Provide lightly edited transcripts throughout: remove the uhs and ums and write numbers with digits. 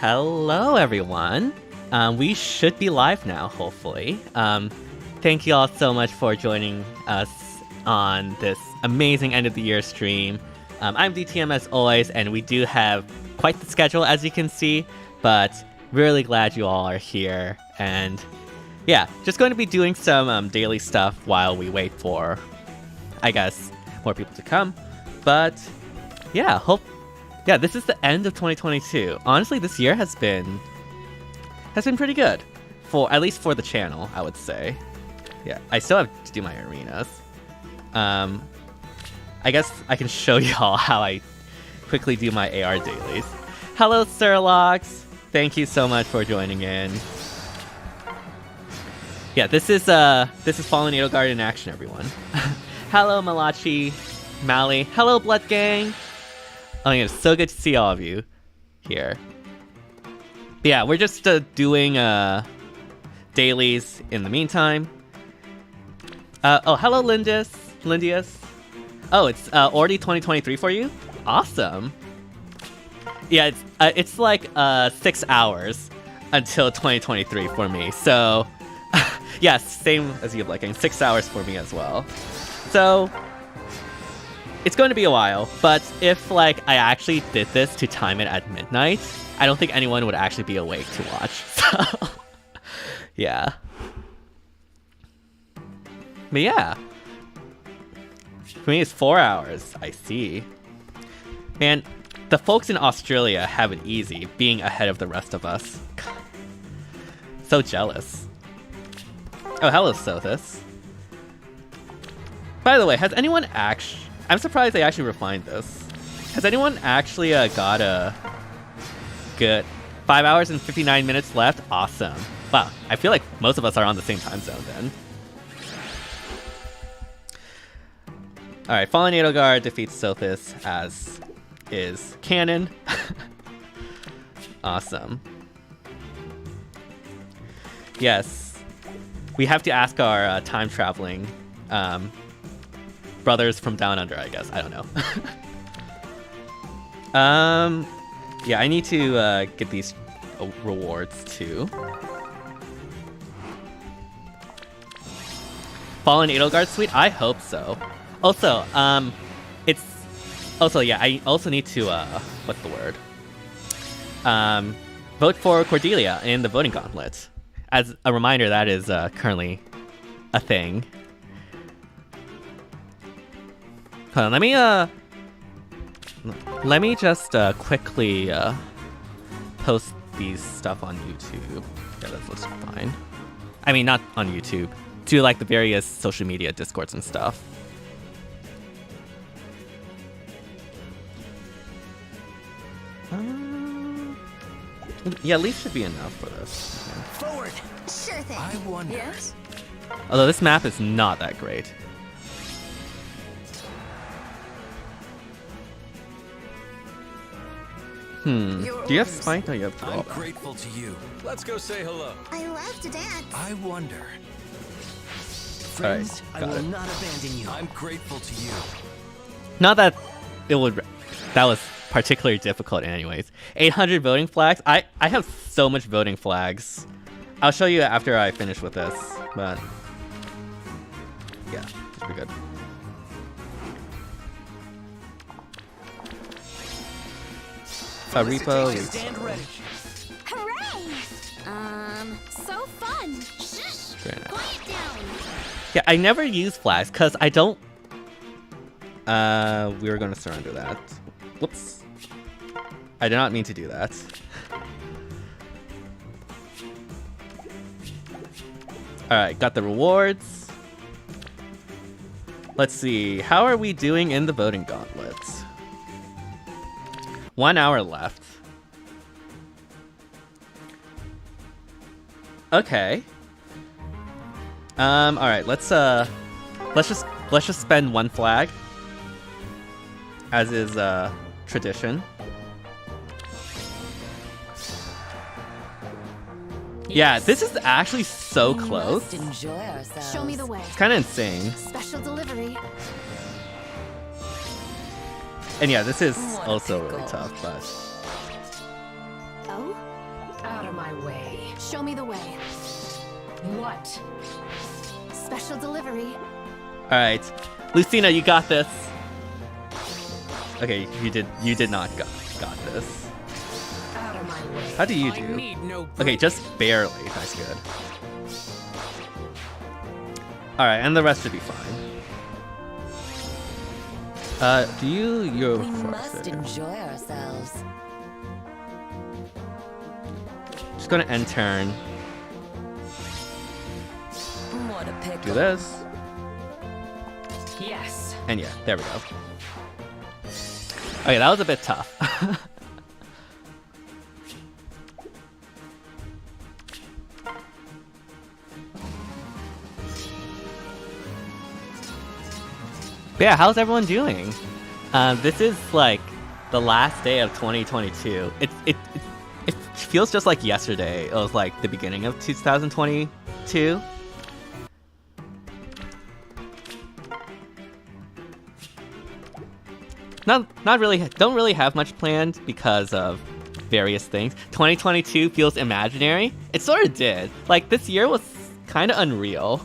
Hello, everyone. We should be live now, hopefully. Thank you all so much for joining us on this amazing end of the year stream. I'm DTM as always, and we do have quite the schedule, as you can see, but really glad you all are here. And yeah, just going to be doing some daily stuff while we wait for, I guess, more people to come. But yeah, this is the end of 2022. Honestly, this year has been pretty good, at least for the channel, I would say. Yeah, I still have to do my arenas. I guess I can show y'all how I quickly do my AR dailies. Hello, Sirlox. Thank you so much for joining in. Yeah, this is Fallen Edelgard in action, everyone. Hello, Malachi, Mally. Hello, Blood Gang. Oh, yeah, it's so good to see all of you here. But yeah, we're just doing dailies in the meantime. Oh, hello, Lindius. Oh, it's already 2023 for you? Awesome. Yeah, it's like 6 hours until 2023 for me. So, yeah, same as you, Blacking. 6 hours for me as well. So, it's going to be a while, but if like I actually did this to time it at midnight, I don't think anyone would actually be awake to watch. So, yeah. But yeah. For me, it's 4 hours. I see. Man, the folks in Australia have it easy, being ahead of the rest of us. So jealous. Oh, hello, Sothis. By the way, has anyone actually... I'm surprised they actually refined this. Has anyone actually got a good 5 hours and 59 minutes left? Awesome. Wow, I feel like most of us are on the same time zone then. Alright, Fallen Edelgard defeats Sothis, as is canon. Awesome. Yes. We have to ask our time-traveling brothers from down under, I guess. I don't know. Yeah, I need to get these rewards too. Fallen Edelgard Suite? I hope so. Also, it's... Also, yeah, I also need to, what's the word? Vote for Cordelia in the voting gauntlet. As a reminder, that is currently a thing. Hold on, let me just quickly post these stuff on YouTube. Yeah, that looks fine. I mean, not on YouTube. To like the various social media discords and stuff. Yeah, leaf should be enough for this. Okay. Forward. Sure thing. I wonder. Yes? Although this map is not that great. Do you have spike? No, you have I'm grateful to you. Let's go say hello. I love to dance. I wonder. Friends, I will not abandon you. I'm grateful to you. Not that it would... That was particularly difficult anyways. 800 voting flags? I have so much voting flags. I'll show you after I finish with this, but... Yeah, it's pretty good. Repo. Hooray! So fun. Shh. Quiet down. Yeah, I never use flags because I don't. We were going to surrender that. Whoops. I did not mean to do that. All right, got the rewards. Let's see. How are we doing in the voting gauntlet? 1 hour left. Okay. All right. Let's just spend one flag, as is tradition. Yeah, this is actually so close. Show me the way. It's kind of insane. Special delivery. And yeah, this is also really tough, but... Oh? my way. Show me the way. What? Special delivery. Alright. Lucina, you got this. Okay, you did not got this. Out of my way. How do you do? Okay, just barely. That's good. Alright, and the rest should be fine. You're We must enjoy ourselves. Just gonna end turn. What a pick. Do this. Yes. And yeah, there we go. Okay, that was a bit tough. But yeah, how's everyone doing? This is like the last day of 2022. It feels just like yesterday. It was like the beginning of 2022. Not really. Don't really have much planned because of various things. 2022 feels imaginary. It sort of did. Like this year was kind of unreal.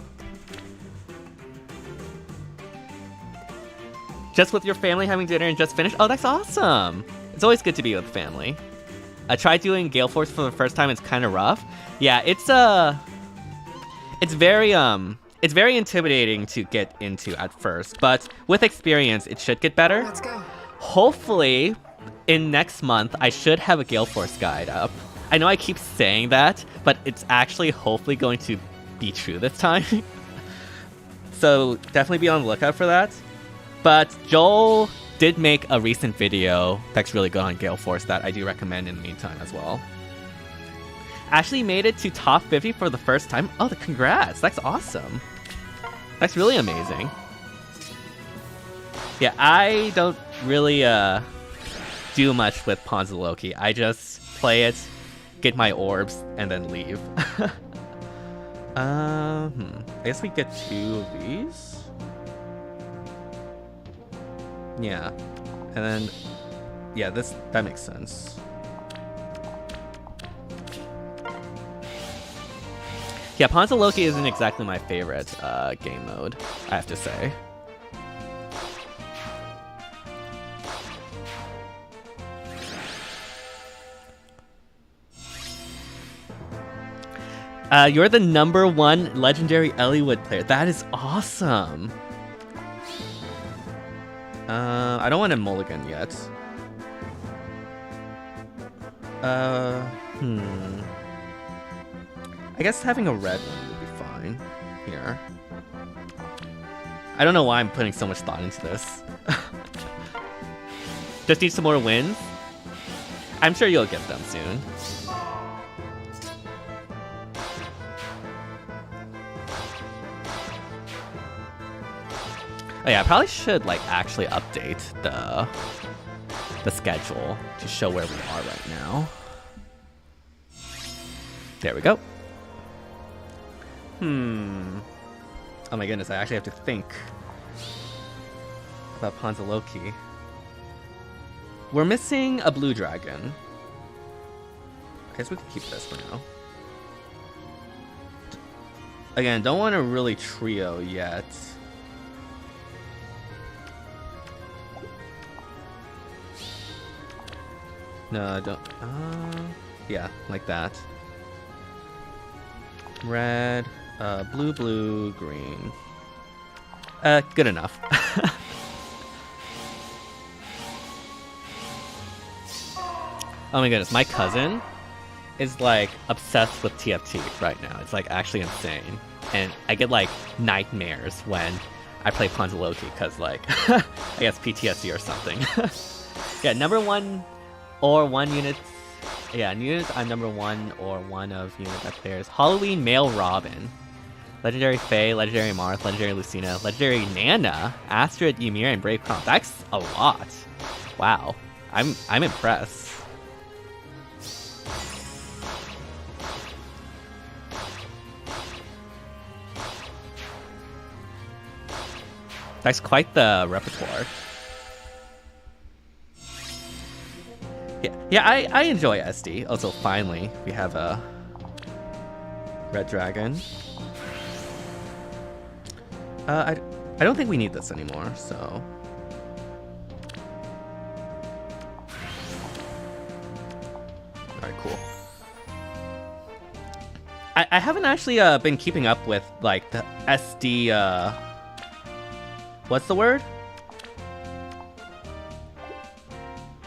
Just with your family having dinner and just finished? Oh, that's awesome! It's always good to be with family. I tried doing Gale Force for the first time. It's kind of rough. Yeah, it's very intimidating to get into at first, but with experience, it should get better. Let's go. Hopefully, in next month, I should have a Gale Force guide up. I know I keep saying that, but it's actually hopefully going to be true this time. So definitely be on the lookout for that. But Joel did make a recent video that's really good on Gale Force that I do recommend in the meantime as well. Actually made it to top 50 for the first time. Oh, congrats! That's awesome. That's really amazing. Yeah, I don't really do much with Pawns of Loki. I just play it, get my orbs, and then leave. I guess we get 2 of these. Yeah, and then yeah, that makes sense. Yeah, Pawns of Loki isn't exactly my favorite game mode, I have to say. You're the #1 legendary Elliewood player. That is awesome. I don't want a mulligan yet. I guess having a red one would be fine here. I don't know why I'm putting so much thought into this. Just need some more wins. I'm sure you'll get them soon. Oh yeah, I probably should like actually update the schedule to show where we are right now. There we go. Oh my goodness, I actually have to think about Pawns of Loki. We're missing a blue dragon. I guess we can keep this for now. Again, don't want to really trio yet. No, I don't. Yeah, like that. Red, blue, blue, green. Good enough. Oh my goodness, my cousin is like obsessed with TFT right now. It's like actually insane. And I get like nightmares when I play Pawns of Loki because like, I guess PTSD or something. Yeah, #1 or 1 unit. Yeah, units I'm #1 or 1 of unit that players. Halloween Male Robin. Legendary Faye, Legendary Marth, Legendary Lucina, Legendary Nana, Astrid, Ymir, and Brave Crown. That's a lot. Wow. I'm impressed. That's quite the repertoire. Yeah, I enjoy SD. Also, finally, we have a Red Dragon. I don't think we need this anymore, so... Alright, cool. I haven't actually been keeping up with, like, the SD, what's the word?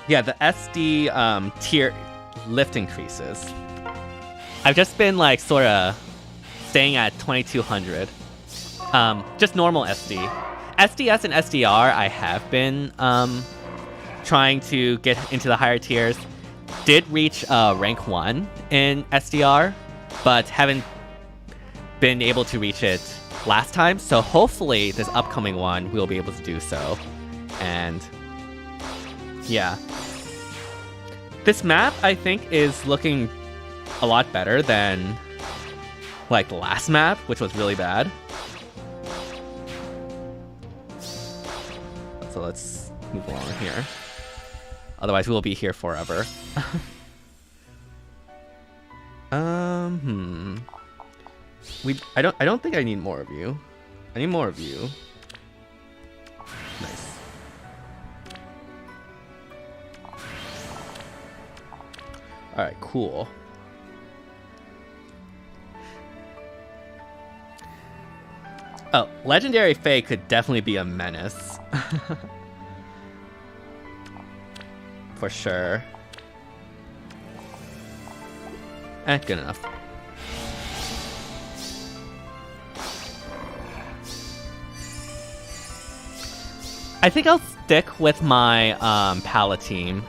Yeah, the SD tier lift increases. I've just been, like, sort of staying at 2200. Just normal SD. SDS and SDR, I have been trying to get into the higher tiers. Did reach rank 1 in SDR, but haven't been able to reach it last time. So hopefully this upcoming one we'll be able to do so. And yeah. This map, I think, is looking a lot better than like the last map, which was really bad. So let's move along here. Otherwise we'll be here forever. I don't think I need more of you. I need more of you. Nice. Alright, cool. Oh, Legendary Fae could definitely be a menace. For sure. Good enough. I think I'll stick with my Pala team.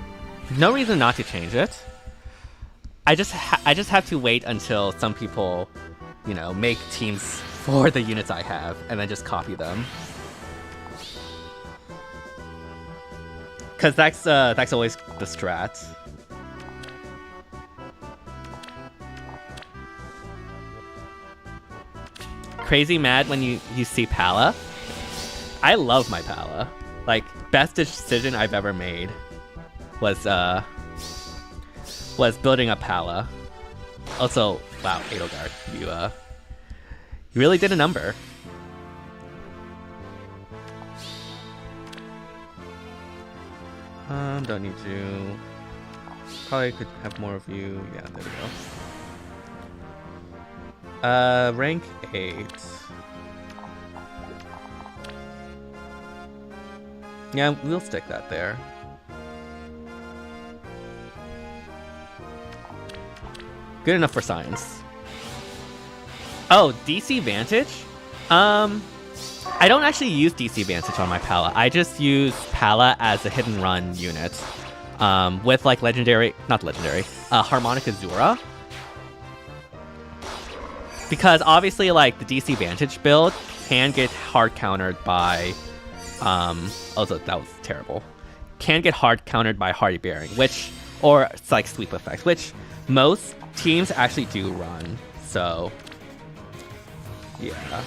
No reason not to change it. I just have to wait until some people, you know, make teams for the units I have, and then just copy them. Cause that's always the strat. Crazy mad when you see Pala. I love my Pala. Like, best decision I've ever made was building a Pala. Also, wow, Edelgard, you really did a number. Don't need to. Probably could have more of you. Yeah, there we go. Rank 8. Yeah, we'll stick that there. Good enough for science. Oh, DC Vantage? I don't actually use DC Vantage on my Pala. I just use Pala as a hit and run unit. With like Harmonic Azura. Because obviously like the DC Vantage build can get hard countered by also that was terrible. Can get hard countered by Hardy Bearing, or it's like sweep effects, which most teams actually do run. So yeah.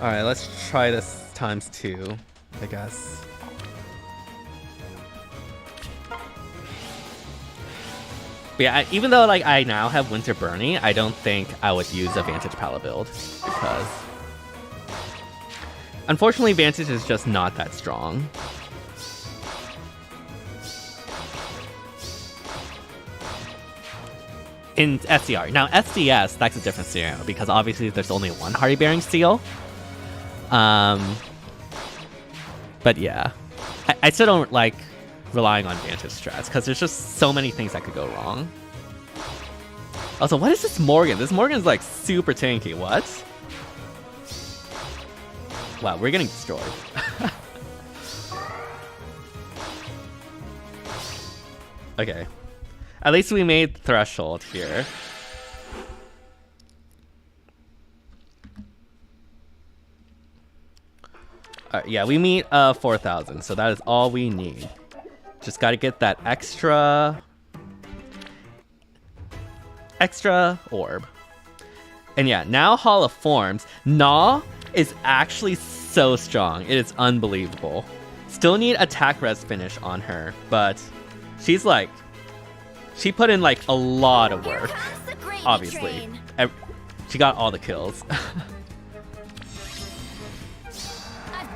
Alright, let's try this ×2, I guess. But yeah, even though like I now have Winter Burnie, I don't think I would use a Vantage Pala build, because unfortunately Vantage is just not that strong. In SCR. Now SDS, that's a different scenario, because obviously there's only one Hardy Bearing seal. But yeah, I still don't like relying on Vantage strats, because there's just so many things that could go wrong. Also, what is this Morgan? This Morgan's like super tanky. What? Wow, we're getting destroyed. Okay. At least we made Threshold here. Alright, yeah, we meet 4,000, so that is all we need. Just gotta get that extra orb. And yeah, now Hall of Forms. Gnaw is actually so strong. It is unbelievable. Still need attack res finish on her, but she's like, she put in like a lot of work, obviously. She got all the kills. I've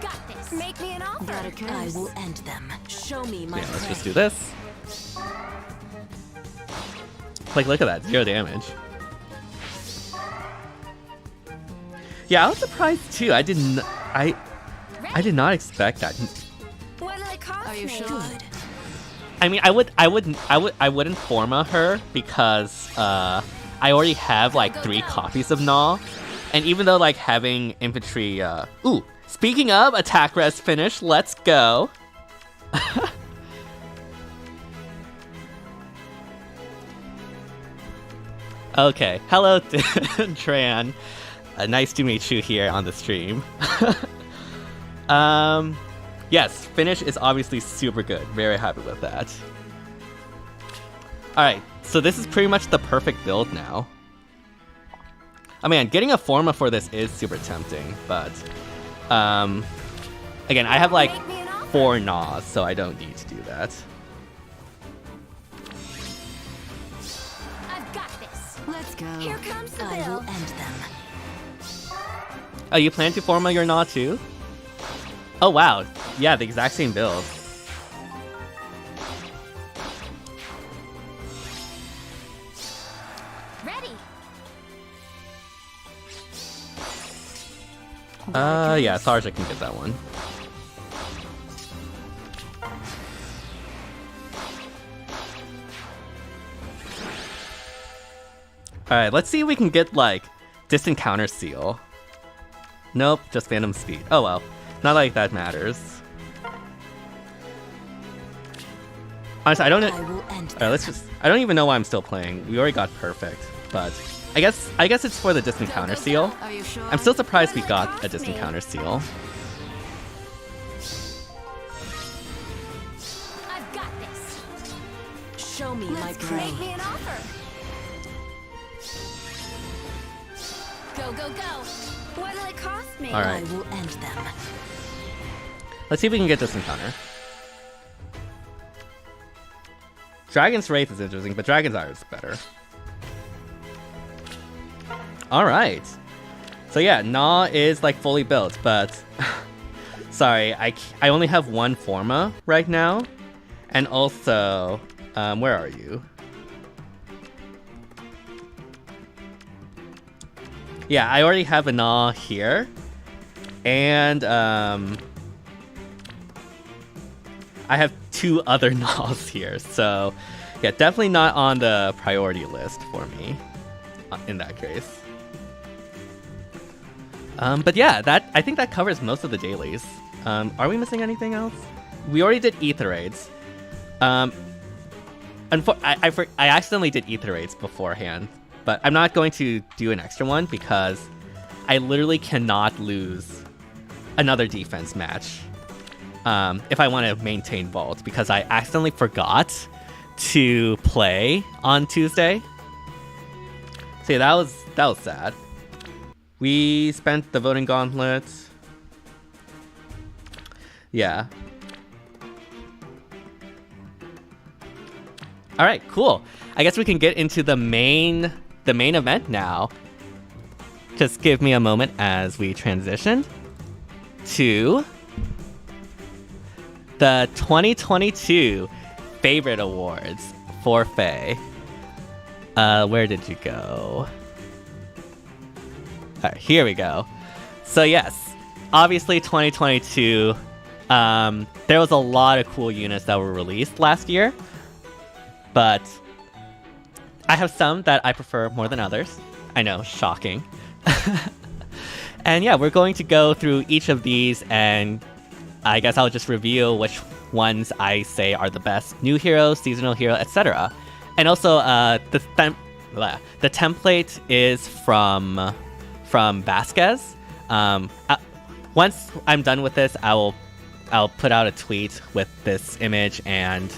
got this. Make me an offer. I will end them. Show me my Yeah, let's just do this. Like, look at that, 0 damage. Yeah, I was surprised too. I did not expect that. What did it cost me? Good. I mean, I wouldn't forma her because I already have like 3 copies of Gnaw, and even though like having infantry, ooh, speaking of attack res finish, let's go. Okay, hello Tran. Nice to meet you here on the stream. Yes, finish is obviously super good. Very happy with that. Alright, so this is pretty much the perfect build now. Oh man, getting a Forma for this is super tempting, but... again, I have like 4 Gnaws, so I don't need to do that. I've got this. Let's go. Here comes the I bill. will end them. Oh, you plan to Forma your Gnaw too? Oh wow, yeah, the exact same build. Ready. Yeah, Sarja can get that one. Alright, let's see if we can get, like, Distant Counter Seal. Nope, just Phantom Speed. Oh well, not like that matters. Honestly, I don't know. Alright, let's just... I don't even know why I'm still playing. We already got Perfect, but... I guess it's for the Distant Counter Seal. Are you sure? I'm still surprised we got a Distant Counter Seal. I've got this. Show me my prey. Make me an offer. Go, go, go. What will it cost me? All I right. will end them. Let's see if we can get Distant Counter. Dragon's Wraith is interesting, but Dragon's Ire is better. Alright. So yeah, Gnaw is like fully built, but... sorry, I only have 1 Forma right now. And also... where are you? Yeah, I already have a Gnaw here. And, I have 2 other Gnaws here, so... yeah, definitely not on the priority list for me. In that case. But yeah, I think that covers most of the dailies. Are we missing anything else? We already did Ether Raids. I accidentally did Ether Raids beforehand, but I'm not going to do an extra one because I literally cannot lose another defense match if I want to maintain Vault, because I accidentally forgot to play on Tuesday. So yeah, that was sad. We spent the voting gauntlet. Yeah. All right, cool. I guess we can get into the main event now. Just give me a moment as we transition to the 2022 FEHvorites Awards for FEH. Where did you go? Alright, here we go. So yes, obviously 2022, there was a lot of cool units that were released last year, but I have some that I prefer more than others. I know, shocking. And yeah, we're going to go through each of these, and I guess I'll just reveal which ones I say are the best new hero, seasonal hero, etc. And also, the template is from Vasquez. Once I'm done with this, I'll put out a tweet with this image and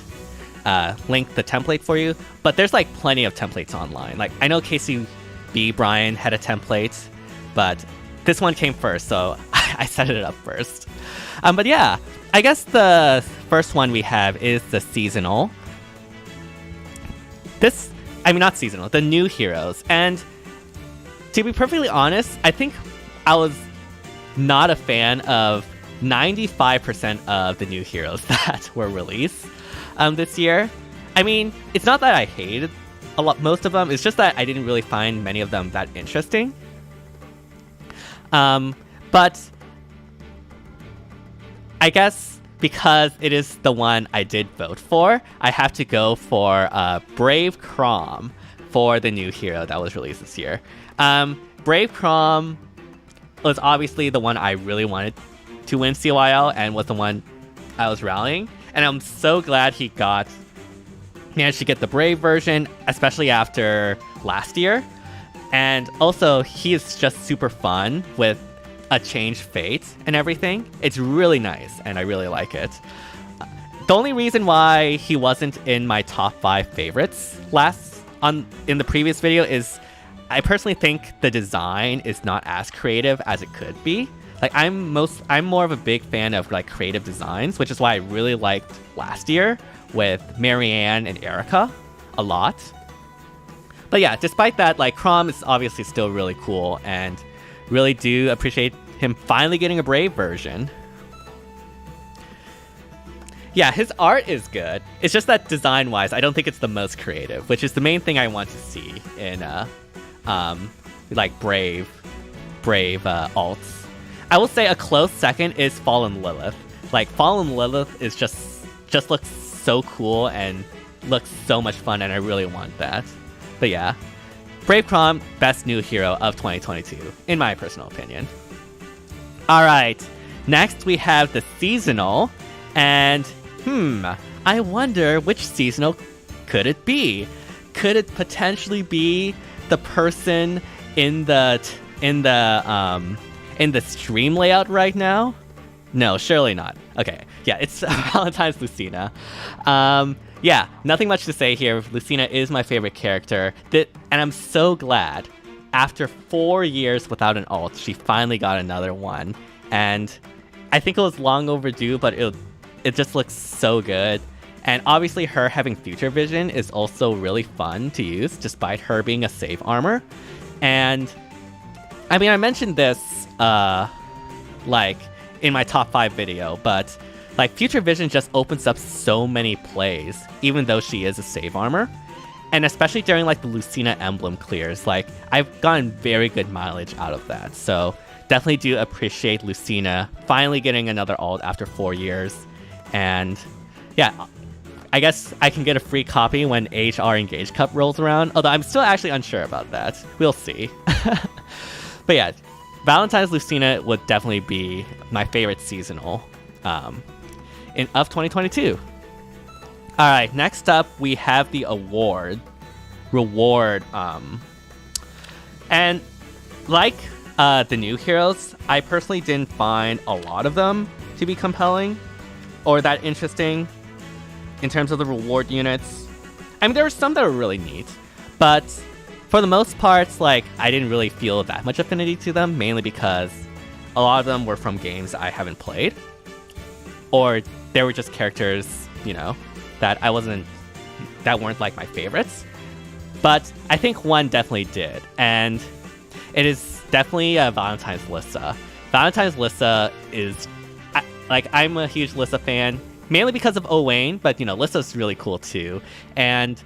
link the template for you. But there's like plenty of templates online. Like I know KCB Brian had a template, but this one came first, so I set it up first. But yeah, I guess the first one we have is the seasonal. Not seasonal, the new heroes. And to be perfectly honest, I think I was not a fan of 95% of the new heroes that were released this year. I mean, it's not that I hated most of them, it's just that I didn't really find many of them that interesting. But I guess because it is the one I did vote for, I have to go for Brave Crom for the new hero that was released this year. Brave Crom was obviously the one I really wanted to win CYL and was the one I was rallying. And I'm so glad he managed to get the Brave version, especially after last year. And also, he is just super fun with a changed fate and everything. It's really nice, and I really like it. The only reason why he wasn't in my top 5 favorites in the previous video is I personally think the design is not as creative as it could be. Like I'm more of a big fan of like creative designs, which is why I really liked last year with Marianne and Erica a lot. But yeah, despite that, like Crom is obviously still really cool, and really do appreciate him finally getting a Brave version. Yeah, his art is good. It's just that design-wise, I don't think it's the most creative, which is the main thing I want to see in like Brave alts. I will say a close second is Fallen Lilith. Like Fallen Lilith is just looks so cool and looks so much fun, and I really want that. But yeah, Brave Crom, best new hero of 2022, in my personal opinion. Alright, next we have the seasonal, and I wonder which seasonal could it be? Could it potentially be the person in the stream layout right now? No, surely not. Okay, yeah, it's Valentine's Lucina. Yeah, nothing much to say here. Lucina is my favorite character, and I'm so glad after 4 years without an alt, she finally got another one. And I think it was long overdue, but it just looks so good. And obviously her having future vision is also really fun to use, despite her being a save armor. And I mean, I mentioned this like in my top 5 video, but like future vision just opens up so many plays, even though she is a save armor. And especially during like the Lucina Emblem clears, like I've gotten very good mileage out of that. So definitely do appreciate Lucina finally getting another alt after 4 years. And yeah, I guess I can get a free copy when AHR Engage Cup rolls around, although I'm still actually unsure about that. We'll see. But yeah, Valentine's Lucina would definitely be my favorite seasonal of 2022. Alright, next up we have the reward. And like the new heroes, I personally didn't find a lot of them to be compelling or that interesting in terms of the reward units. I mean, there were some that were really neat, but for the most part, like, I didn't really feel that much affinity to them, mainly because a lot of them were from games I haven't played, or they were just characters, you know, that weren't like my favorites. But I think one definitely did, and it is definitely Valentine's Lissa. Valentine's Lissa is, like, I'm a huge Lissa fan, mainly because of Owain, but, you know, Lissa's really cool too, and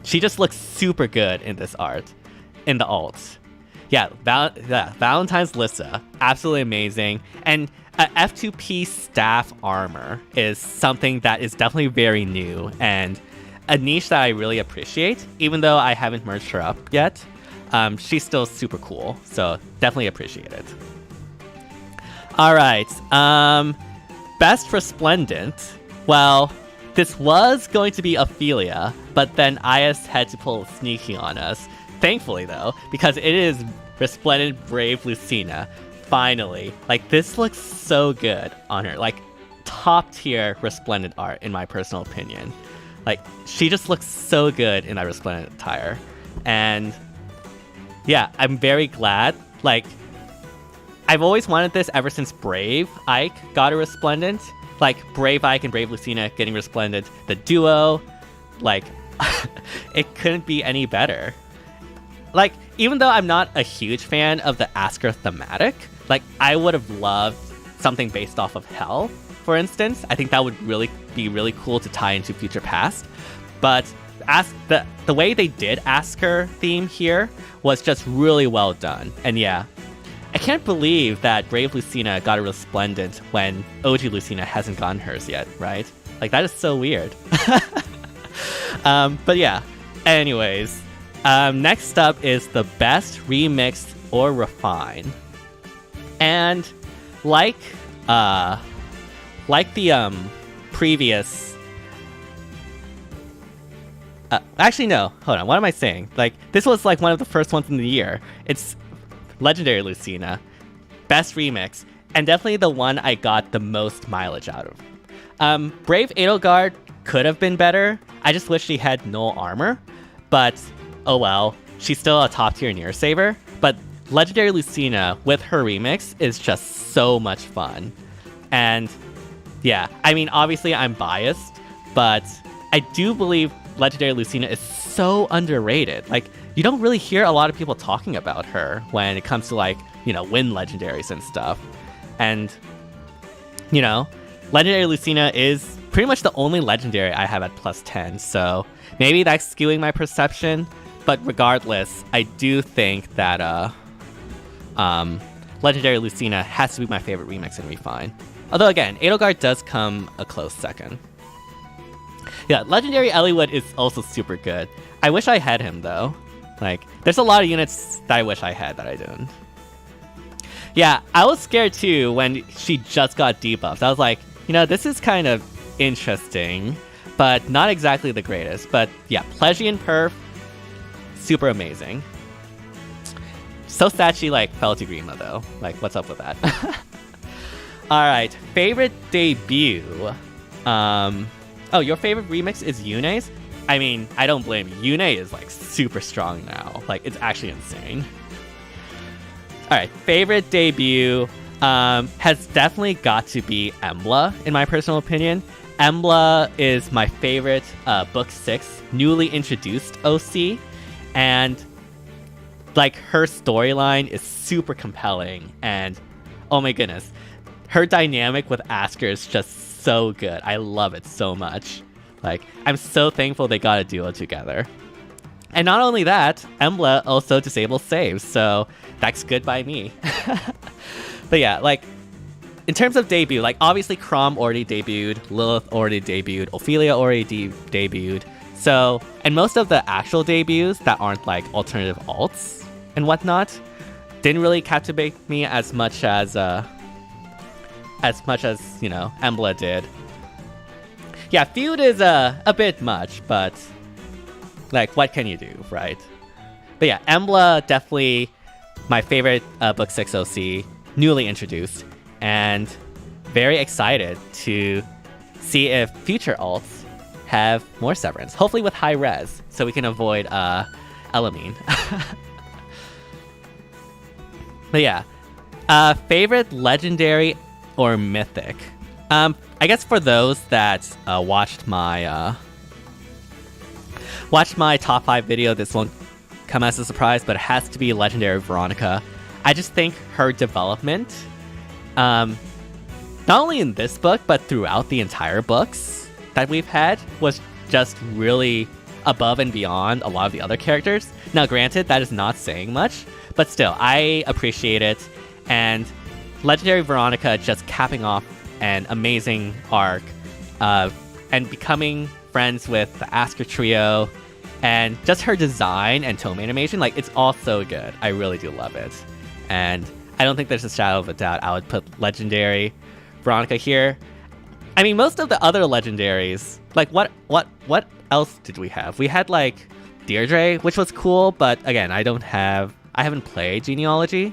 she just looks super good in this art, in the alts. Yeah, Valentine's Lissa, absolutely amazing, and F2P staff armor is something that is definitely very new, and a niche that I really appreciate, even though I haven't merged her up yet. She's still super cool, so definitely appreciate it. Alright, Best Resplendent. Well, this was going to be Ophelia, but then IS had to pull a sneaky on us. Thankfully, though, because it is Resplendent Brave Lucina. Finally. Like, this looks so good on her. Like, top tier Resplendent art, in my personal opinion. Like, she just looks so good in that Resplendent attire. And yeah, I'm very glad. Like, I've always wanted this ever since Brave Ike got a Resplendent. Like, Brave Ike and Brave Lucina getting Resplendent. The duo, like, it couldn't be any better. Like, even though I'm not a huge fan of the Asker thematic, like, I would have loved something based off of Hell, for instance. I think that would be really cool to tie into Future Past. But the way they did Asker theme here was just really well done. And yeah, I can't believe that Brave Lucina got a Resplendent when OG Lucina hasn't gotten hers yet, right? Like, that is so weird. But yeah, anyways, next up is the best remix or refine. And like the previous... actually, no, hold on, what am I saying? Like, this was like one of the first ones in the year. It's Legendary Lucina, best remix, and definitely the one I got the most mileage out of. Brave Edelgard could have been better. I just wish she had no armor, but oh well, she's still a top tier Near Saver. But Legendary Lucina with her remix is just so much fun. And yeah, I mean, obviously I'm biased, but I do believe Legendary Lucina is so underrated. Like, you don't really hear a lot of people talking about her when it comes to, like, you know, win legendaries and stuff. And, you know, Legendary Lucina is pretty much the only legendary I have at plus 10, so maybe that's skewing my perception, but regardless, I do think that Legendary Lucina has to be my favorite remix in Refine. Although again, Edelgard does come a close second. Yeah, Legendary Eliwood is also super good. I wish I had him though. Like, there's a lot of units that I wish I had that I didn't. Yeah, I was scared too when she just got debuffed. I was like, you know, this is kind of interesting, but not exactly the greatest. But yeah, Plegian Perf, super amazing. So sad she, like, fell to Grima though. Like, what's up with that? Alright, favorite debut. Oh, your favorite remix is Yune's? I mean, I don't blame you. Yune is, like, super strong now. Like, it's actually insane. Alright, favorite debut has definitely got to be Embla, in my personal opinion. Embla is my favorite Book 6, newly introduced OC, and, like, her storyline is super compelling, and, oh my goodness, her dynamic with Asker is just so good. I love it so much. Like, I'm so thankful they got a duo together. And not only that, Embla also disables saves, so that's good by me. But yeah, like, in terms of debut, like, obviously Chrom already debuted, Lilith already debuted, Ophelia already debuted. So, and most of the actual debuts that aren't, like, alternative alts and whatnot didn't really captivate me as much as, you know, Embla did. Yeah, Feud is a bit much, but, like, what can you do, right? But yeah, Embla, definitely my favorite Book 6 OC, newly introduced, and very excited to see if future alts have more Severance, hopefully with high res, so we can avoid Elamine. But yeah, favorite legendary or mythic? I guess for those that watched my top 5 video, this won't come as a surprise, but it has to be Legendary Veronica. I just think her development, not only in this book, but throughout the entire books that we've had, was just really above and beyond a lot of the other characters. Now, granted, that is not saying much, but still, I appreciate it. And Legendary Veronica just capping off an amazing arc, and becoming friends with the Asker trio, and just her design and tome animation, like, it's all so good. I really do love it. And I don't think there's a shadow of a doubt I would put Legendary Veronica here. I mean, most of the other legendaries, like, what else did we have? We had, like, Deirdre, which was cool, but again, I haven't played Genealogy.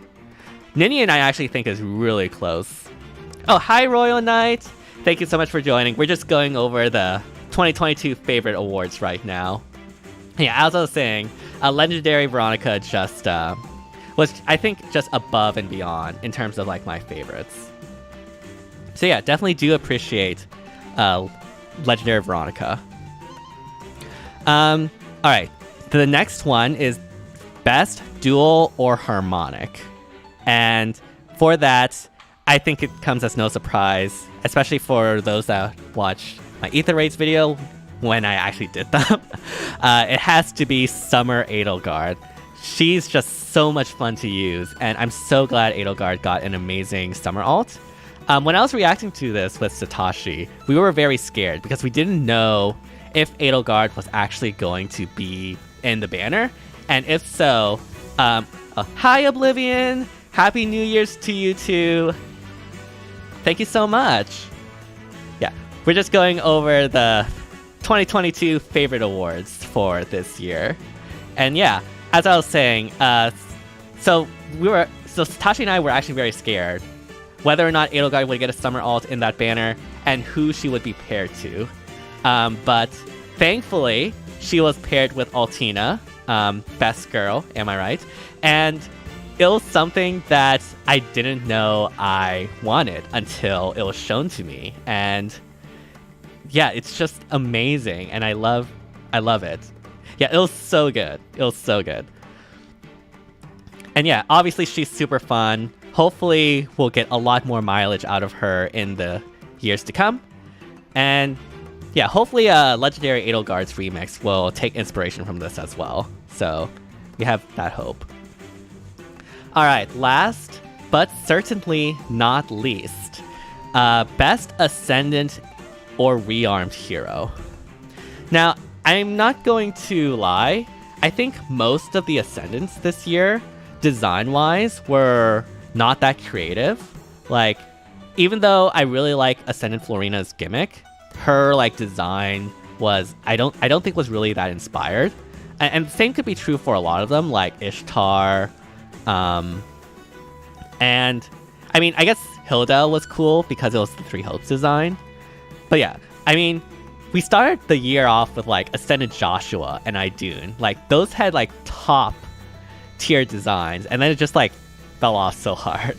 Nini and I actually think is really close. Oh, hi Royal Knight! Thank you so much for joining. We're just going over the 2022 favorite awards right now. Yeah, as I was saying, Legendary Veronica just was, I think, just above and beyond in terms of like my favorites. So yeah, definitely do appreciate Legendary Veronica. All right, the next one is Best Dual or Harmonic, and for that, I think it comes as no surprise, especially for those that watch my FEHvorites video when I actually did them. It has to be Summer Edelgard. She's just so much fun to use, and I'm so glad Edelgard got an amazing summer alt. When I was reacting to this with Satoshi, we were very scared because we didn't know if Edelgard was actually going to be in the banner, and if so, hi Oblivion! Happy New Year's to you too! Thank you so much! Yeah, we're just going over the 2022 favorite awards for this year. And yeah, as I was saying, so Satoshi and I were actually very scared whether or not Edelgard would get a summer alt in that banner and who she would be paired to. But thankfully, she was paired with Altina, best girl, am I right? And it was something that I didn't know I wanted until it was shown to me. And yeah, it's just amazing, and I love it. Yeah, it was so good. It was so good. And yeah, obviously she's super fun. Hopefully we'll get a lot more mileage out of her in the years to come. And yeah, hopefully Legendary Edelgard's remix will take inspiration from this as well. So we have that hope. Alright, last but certainly not least, Best Ascendant or Rearmed Hero. Now, I'm not going to lie, I think most of the Ascendants this year, design-wise, were not that creative. Like, even though I really like Ascendant Florina's gimmick, her like design was I don't think was really that inspired. And the same could be true for a lot of them, like Ishtar. And I mean, I guess Hilda was cool because it was the Three Hopes design. But yeah, I mean, we started the year off with like Ascendant Joshua and Idun. Like those had like top tier designs, and then it just like fell off so hard.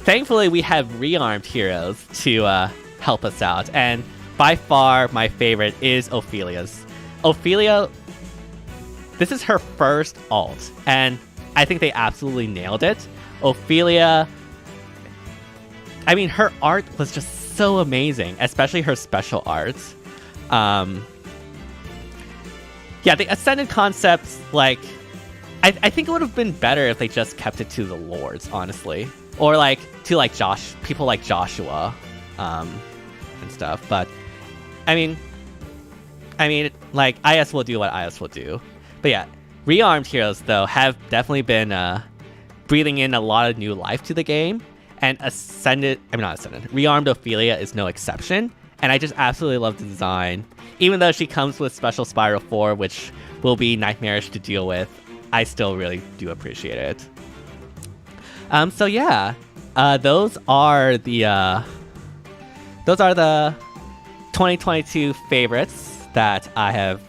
Thankfully, we have rearmed heroes to help us out, and by far my favorite is Ophelia's. Ophelia, this is her first alt, and I think they absolutely nailed it. Ophelia, I mean, her art was just so amazing, especially her special arts. Yeah, the Ascendant concepts, like, I think it would have been better if they just kept it to the lords, honestly. Or, like, to, like, people like Joshua, and stuff. But, I mean, like, IS will do what IS will do. But yeah, rearmed heroes, though, have definitely been, breathing in a lot of new life to the game. And rearmed Ophelia is no exception. And I just absolutely love the design. Even though she comes with Special Spiral 4, which will be nightmarish to deal with, I still really do appreciate it. So yeah, those are the 2022 favorites that I have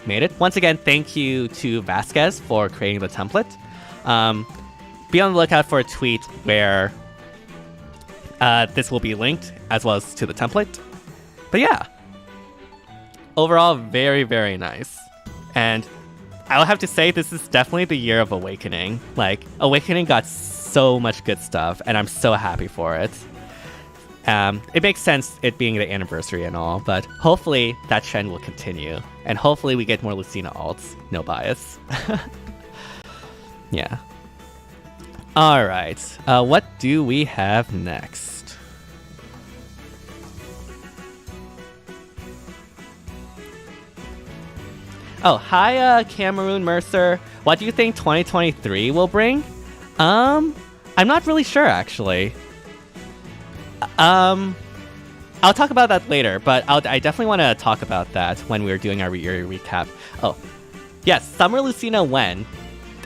made it. Once again, thank you to Vasquez for creating the template. Be on the lookout for a tweet where this will be linked, as well as to the template. But yeah, overall, very, very nice. And I'll have to say, this is definitely the year of Awakening. Like, Awakening got so much good stuff, and I'm so happy for it. It makes sense, it being the anniversary and all, but hopefully that trend will continue. And hopefully we get more Lucina alts. No bias. Yeah. Alright, what do we have next? Oh, hi, Cameroon Mercer. What do you think 2023 will bring? I'm not really sure, actually. I'll talk about that later, but I definitely want to talk about that when we're doing our year recap. Oh, yes, Summer Lucina when?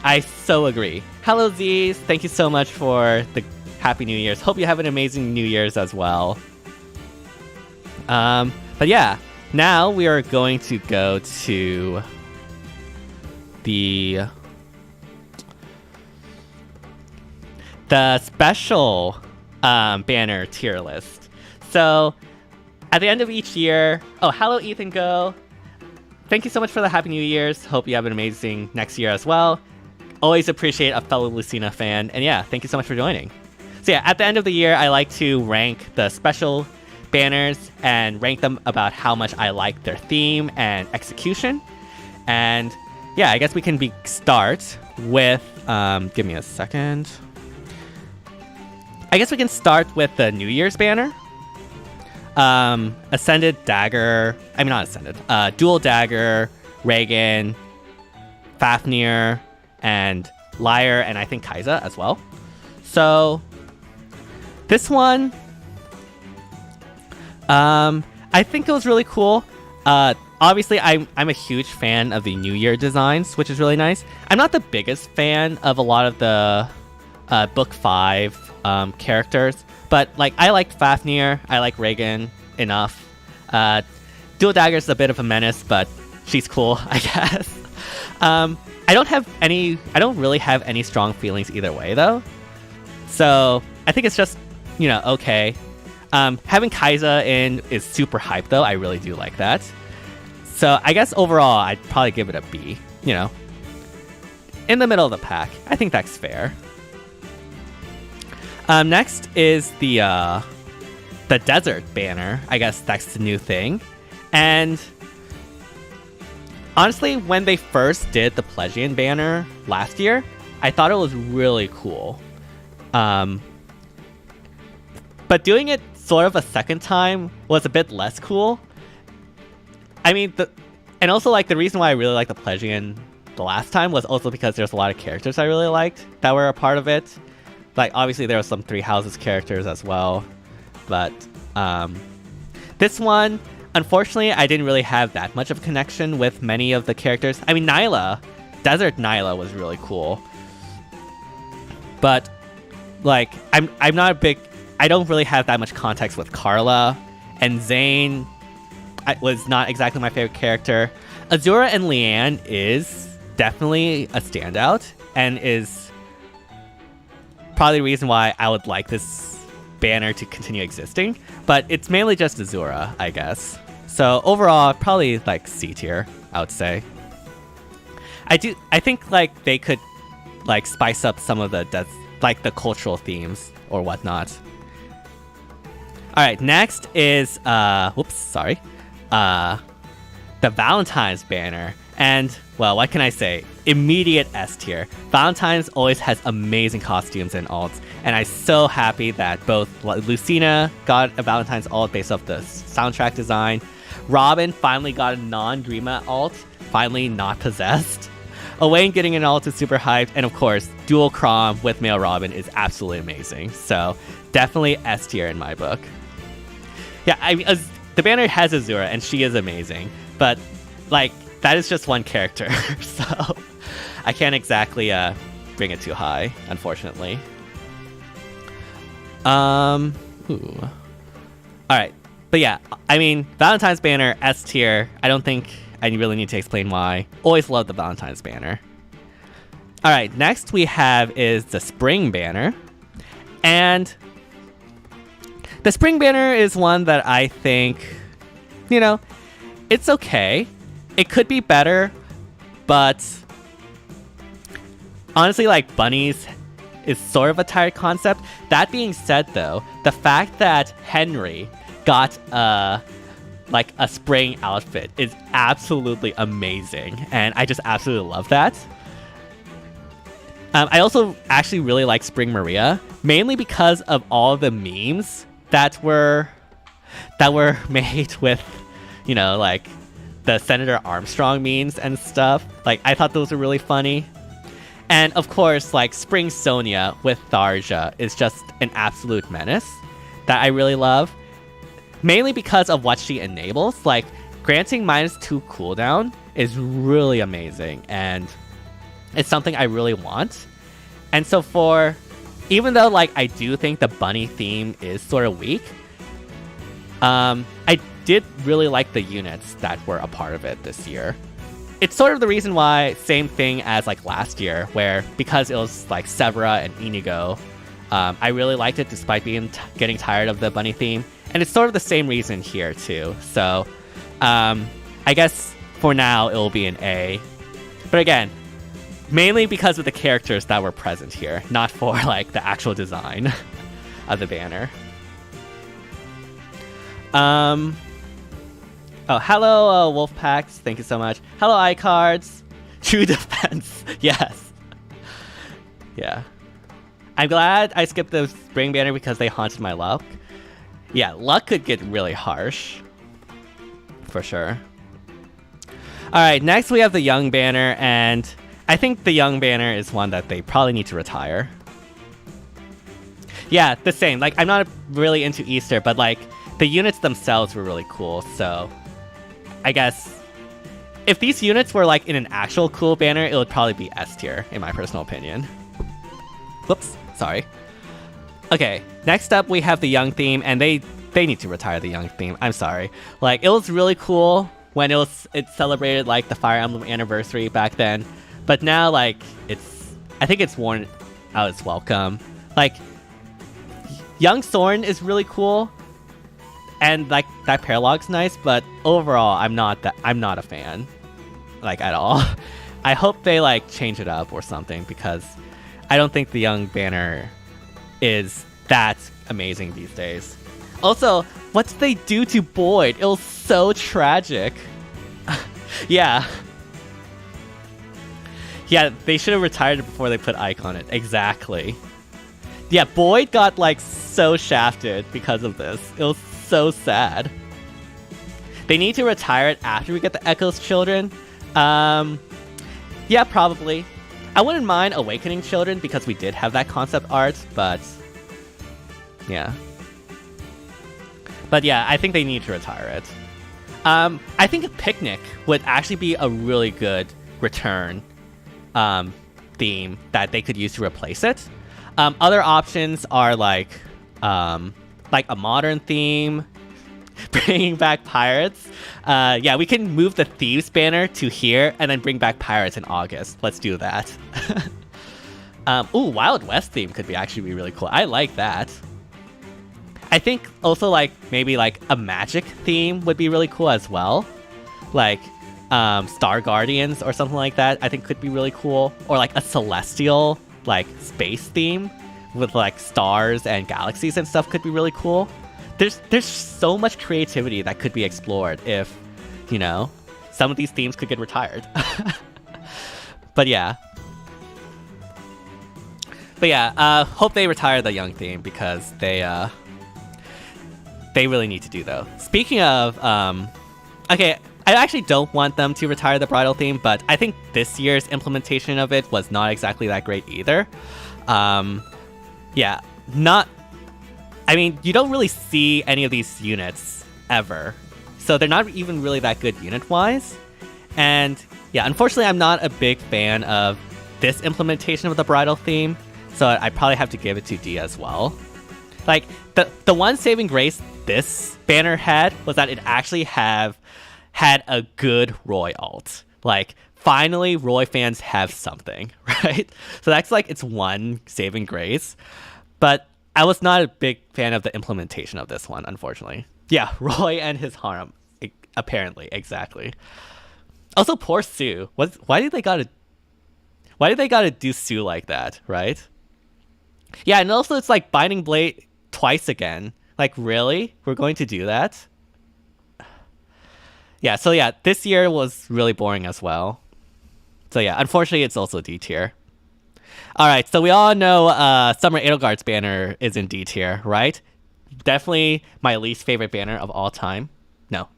I so agree. Hello, Z's. Thank you so much for the Happy New Year's. Hope you have an amazing New Year's as well. But yeah, now we are going to go to the the special banner tier list. So at the end of each year, hello Ethan Go. Thank you so much for the Happy New Year's. Hope you have an amazing next year as well. Always appreciate a fellow Lucina fan. And yeah, thank you so much for joining. So yeah, at the end of the year, I like to rank the special banners and rank them about how much I like their theme and execution. And yeah, I guess we can start with, give me a second. I guess we can start with the New Year's banner. Ascended Dagger, not Ascended, Dual Dagger, Reagan, Fafnir, and Lyre, and I think Kai'Sa as well. So this one, I think it was really cool. Obviously, I'm a huge fan of the New Year designs, which is really nice. I'm not the biggest fan of a lot of the Book 5 characters, but like I like Fafnir, I like Reagan enough. Dual Dagger's a bit of a menace, but she's cool, I guess. I don't really have any strong feelings either way though. So I think it's just, okay. Having Kai'Sa in is super hype though. I really do like that. So I guess overall I'd probably give it a B, in the middle of the pack. I think that's fair. Next is the desert banner. I guess that's the new thing. And honestly, when they first did the Plegian banner last year, I thought it was really cool. But doing it sort of a second time was a bit less cool. And also like the reason why I really liked the Plegian the last time was also because there's a lot of characters I really liked that were a part of it. Like, obviously, there were some Three Houses characters as well. But this one, unfortunately, I didn't really have that much of a connection with many of the characters. Nyla, Desert Nyla was really cool. But, like, I'm not a big... I don't really have that much context with Carla. And Zane was not exactly my favorite character. Azura and Leanne is definitely a standout. And is... probably the reason why I would like this banner to continue existing, but it's mainly just Azura, I guess. So overall, probably like C tier, I would say. I think like they could like spice up some of the the cultural themes or whatnot. All right, next is the Valentine's banner. And, well, what can I say? Immediate S tier. Valentine's always has amazing costumes and alts, and I'm so happy that both Lucina got a Valentine's alt based off the soundtrack design. Robin finally got a non-Grima alt, finally not possessed. Owain getting an alt is super hyped, and of course, dual Chrom with male Robin is absolutely amazing. So, definitely S tier in my book. Yeah, the banner has Azura, and she is amazing, but, like, that is just one character, so I can't exactly bring it too high, unfortunately. Alright, but yeah, Valentine's banner, S tier. I don't think I really need to explain why. Always love the Valentine's banner. Alright, next we have is the Spring banner. And the Spring banner is one that I think, it's okay. It could be better, but honestly, like, bunnies is sort of a tired concept. That being said, though, the fact that Henry got a spring outfit is absolutely amazing, and I just absolutely love that. I also actually really like Spring Maria, mainly because of all the memes that were made with, like, the Senator Armstrong memes and stuff. Like, I thought those were really funny. And of course, like, Spring Sonia with Tharja is just an absolute menace that I really love. Mainly because of what she enables. Like, granting -2 cooldown is really amazing, and it's something I really want. And so even though, like, I do think the bunny theme is sort of weak, I did really like the units that were a part of it this year. It's sort of the reason why, same thing as like last year, where because it was like Severa and Inigo, I really liked it despite getting tired of the bunny theme. And it's sort of the same reason here too. So I guess for now it will be an A. But again, mainly because of the characters that were present here, not for like the actual design of the banner. Oh, hello, Wolfpacks. Thank you so much. Hello, iCards. True defense. Yes. Yeah. I'm glad I skipped the spring banner because they haunted my luck. Yeah, luck could get really harsh. For sure. Alright, next we have the young banner, and I think the young banner is one that they probably need to retire. Yeah, the same. Like, I'm not really into Easter, but like, the units themselves were really cool, so I guess if these units were like in an actual cool banner, it would probably be S tier, in my personal opinion. Whoops, sorry. Okay, next up we have the young theme, and they need to retire the young theme. I'm sorry. Like, it was really cool when it celebrated like the Fire Emblem anniversary back then, but now like I think it's worn out its welcome. Like, young Soren is really cool, and like that paralog's nice, but overall I'm not a fan, like, at all. I hope they like change it up or something, because I don't think the young banner is that amazing these days. Also, what did they do to Boyd? It was so tragic. Yeah. Yeah, they should have retired it before they put Ike on it. Exactly. Yeah, Boyd got like so shafted because of this. It was so sad. They need to retire it after we get the Echo's Children. Yeah, probably. I wouldn't mind Awakening Children because we did have that concept art, but yeah. But yeah, I think they need to retire it. I think a Picnic would actually be a really good return theme that they could use to replace it. Other options are like a modern theme, bringing back pirates. Yeah, we can move the Thieves banner to here and then bring back pirates in August. Let's do that. Ooh, Wild West theme could actually be really cool. I like that. I think also like maybe like a magic theme would be really cool as well. Like Star Guardians or something like that I think could be really cool. Or like a celestial like space theme with like stars and galaxies and stuff could be really cool. There's so much creativity that could be explored if, you know, some of these themes could get retired. But yeah. Hope they retire the young theme because they really need to do though. Speaking of, okay, I actually don't want them to retire the bridal theme, but I think this year's implementation of it was not exactly that great either. Yeah, I mean, you don't really see any of these units ever, so they're not even really that good unit-wise. And yeah, unfortunately, I'm not a big fan of this implementation of the bridal theme, so I probably have to give it to D as well. Like, the one saving grace this banner had was that it actually had a good Roy alt. Like, finally, Roy fans have something, right? So that's like its one saving grace. But I was not a big fan of the implementation of this one, unfortunately. Yeah, Roy and his harem, apparently, exactly. Also, poor Sue. Why did they gotta do Sue like that, right? Yeah, and also it's like Binding Blade twice again. Like, really? We're going to do that? Yeah, so yeah, this year was really boring as well. So yeah, unfortunately, it's also D tier. Alright, so we all know Summer Edelgard's banner is in D tier, right? Definitely my least favorite banner of all time. No.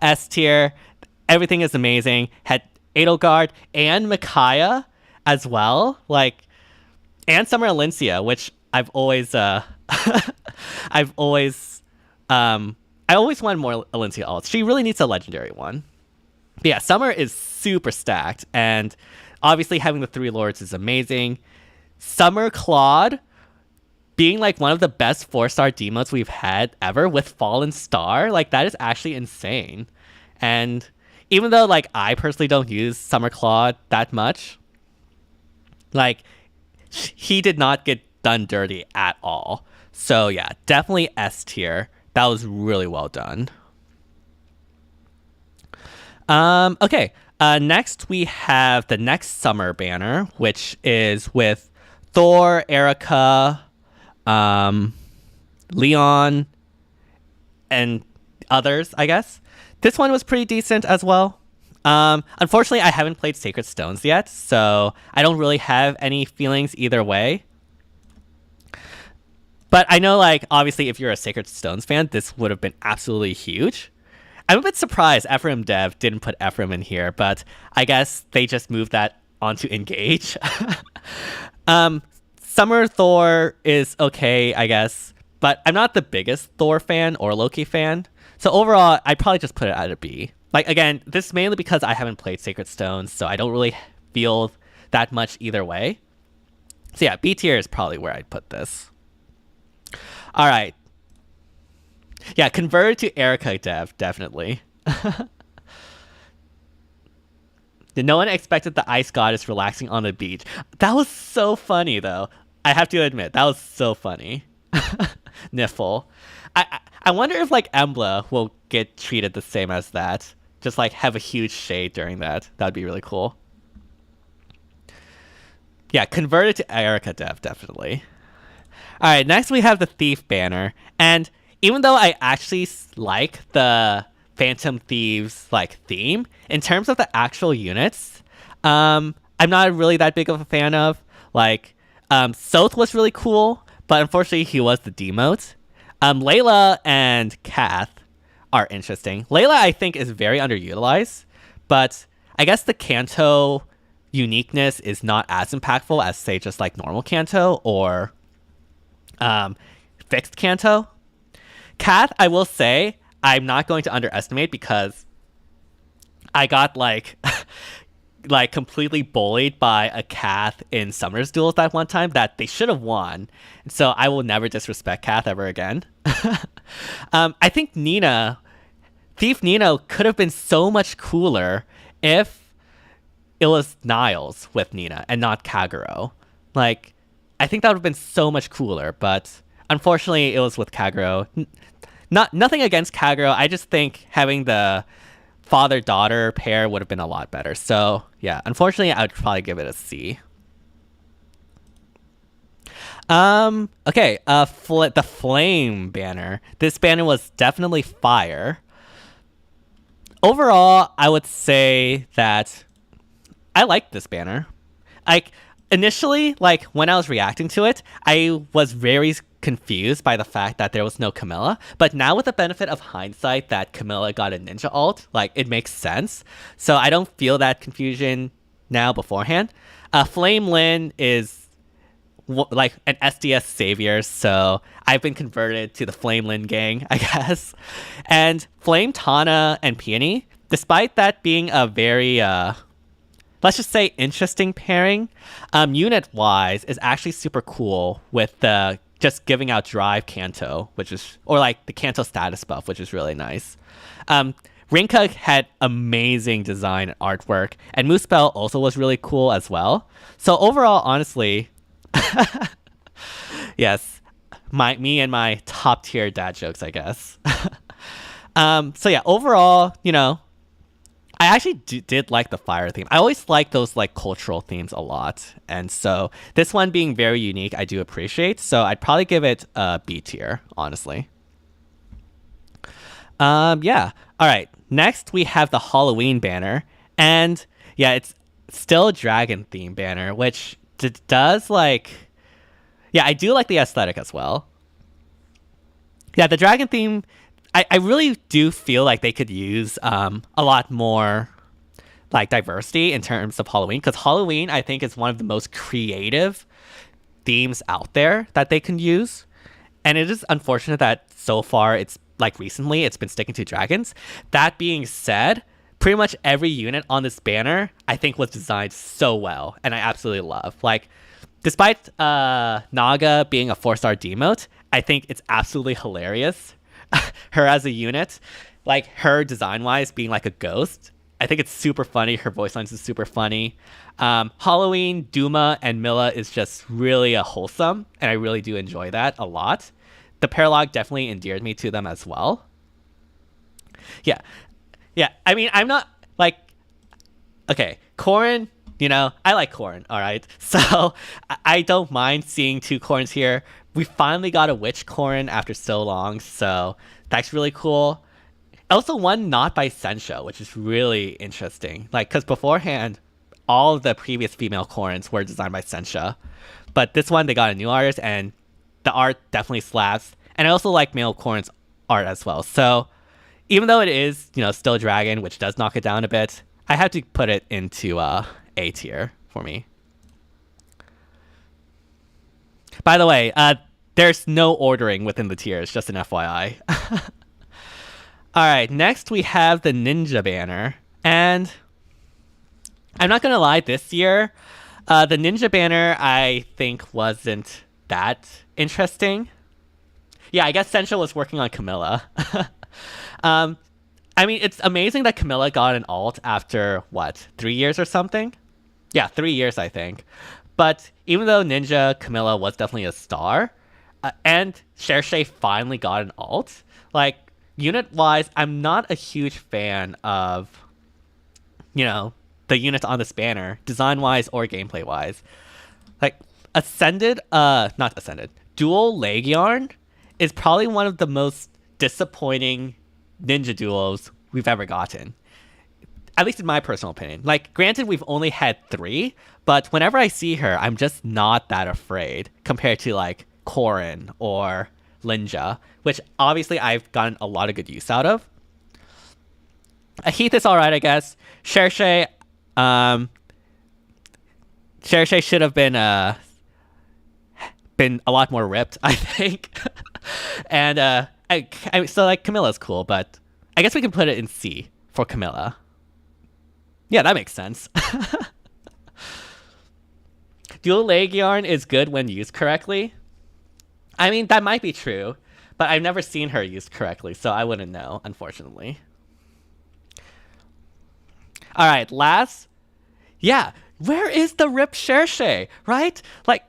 S tier. Everything is amazing. Had Edelgard and Micaiah as well. Like, and Summer Alencia, which I always wanted more Alencia alts. She really needs a legendary one. But yeah, Summer is super stacked, and obviously having the 3 lords is amazing. Summer Claude being like one of the best 4-star demotes we've had ever with Fallen Star, like that is actually insane. And even though like I personally don't use Summer Claude that much, like he did not get done dirty at all. So yeah, definitely S tier. That was really well done. Okay. Next we have the next summer banner, which is with Thor, Erica, Leon, and others, I guess. This one was pretty decent as well. Unfortunately, I haven't played Sacred Stones yet, so I don't really have any feelings either way. But I know, like, obviously, if you're a Sacred Stones fan, this would have been absolutely huge. I'm a bit surprised Ephraim Dev didn't put Ephraim in here, but I guess they just moved that onto Engage. Summer Thor is okay, I guess, but I'm not the biggest Thor fan or Loki fan. So overall, I'd probably just put it at a B. Like, again, this is mainly because I haven't played Sacred Stones, so I don't really feel that much either way. So yeah, B tier is probably where I'd put this. All right. Yeah, converted to Erica Dev, definitely. No one expected the ice goddess relaxing on the beach. That was so funny, though. I have to admit, that was so funny. Niffle. I wonder if, like, Emblem will get treated the same as that. Just, like, have a huge shade during that. That'd be really cool. Yeah, converted to Erica Dev, definitely. Alright, next we have the Thief banner. And even though I actually like the Phantom Thieves, like, theme, in terms of the actual units, I'm not really that big of a fan of. Like, Soth was really cool, but unfortunately he was the demote. Layla and Kath are interesting. Layla, I think, is very underutilized, but I guess the Kanto uniqueness is not as impactful as, say, just like normal Kanto or fixed Kanto. Kath, I will say, I'm not going to underestimate because I got like like completely bullied by a Kath in Summer's Duels that one time that they should have won. So I will never disrespect Kath ever again. I think Thief Nino could have been so much cooler if it was Niles with Nina and not Kagero. Like, I think that would have been so much cooler, but unfortunately it was with Kagero. Nothing against Kagero. I just think having the father-daughter pair would have been a lot better. So yeah, unfortunately, I would probably give it a C. Okay, the Flame banner. This banner was definitely fire. Overall, I would say that I liked this banner. Like, initially, like, when I was reacting to it, I was very confused by the fact that there was no Camilla, but now with the benefit of hindsight that Camilla got a ninja ult, like, it makes sense. So I don't feel that confusion now beforehand. Flame Lin is like an SDS savior, so I've been converted to the Flame Lin gang, I guess. And Flame Tana and Peony, despite that being a very let's just say interesting pairing, unit-wise is actually super cool with the just giving out Drive Kanto, which is, or like the Kanto status buff, which is really nice. Rinka had amazing design and artwork, and Moosebell also was really cool as well. So overall, honestly, yes, me and my top tier dad jokes, I guess. So yeah, overall, you know, I actually did like the fire theme. I always like those like cultural themes a lot. And so this one being very unique, I do appreciate. So I'd probably give it a B tier, honestly. Yeah. All right. Next, we have the Halloween banner. And yeah, it's still a dragon theme banner, which does like... Yeah, I do like the aesthetic as well. Yeah, the dragon theme... I really do feel like they could use a lot more like diversity in terms of Halloween, because Halloween, I think, is one of the most creative themes out there that they can use. And it is unfortunate that so far it's like recently it's been sticking to dragons. That being said, pretty much every unit on this banner I think was designed so well, and I absolutely love. Like, despite Naga being a 4-star demote, I think it's absolutely hilarious. Her as a unit, like her design wise being like a ghost, I think it's super funny. Her voice lines is super funny. Halloween, Duma, and Milla is just really a wholesome, and I really do enjoy that a lot. The Paralog definitely endeared me to them as well. Yeah. Yeah, I mean, I'm not, like, okay, Corrin, you know, I like Corrin, all right? So I don't mind seeing 2 Corrins here. We finally got a witch Corrin after so long, so that's really cool. Also, one not by Sensha, which is really interesting. Like, because beforehand, all of the previous female Corrins were designed by Sensha. But this one, they got a new artist, and the art definitely slaps. And I also like male Corrin's art as well. So even though it is, you know, still Dragon, which does knock it down a bit, I have to put it into A tier for me. By the way, there's no ordering within the tiers, just an FYI. Alright, next we have the Ninja banner. And I'm not gonna lie, this year, the Ninja banner I think wasn't that interesting. Yeah, I guess Sensha was working on Camilla. I mean, it's amazing that Camilla got an alt after, what, 3 years or something? Yeah, 3 years, I think. But even though Ninja Camilla was definitely a star, and Cherche finally got an alt, like, unit-wise, I'm not a huge fan of, you know, the units on this banner, design-wise or gameplay-wise. Like, not Ascended, Dual Leg Yarn is probably one of the most disappointing ninja duos we've ever gotten. At least in my personal opinion. Like, granted, we've only had 3, but whenever I see her, I'm just not that afraid compared to, like, Corrin or Linja, which obviously I've gotten a lot of good use out of. Heath is alright, I guess. Cherche should have been a lot more ripped, I think. And so like Camilla's cool, but I guess we can put it in C for Camilla. Yeah, that makes sense. Dual Leg Yarn is good when used correctly. I mean, that might be true, but I've never seen her used correctly, so I wouldn't know, unfortunately. Alright, last. Yeah, where is the Rip Cherche, right? Like,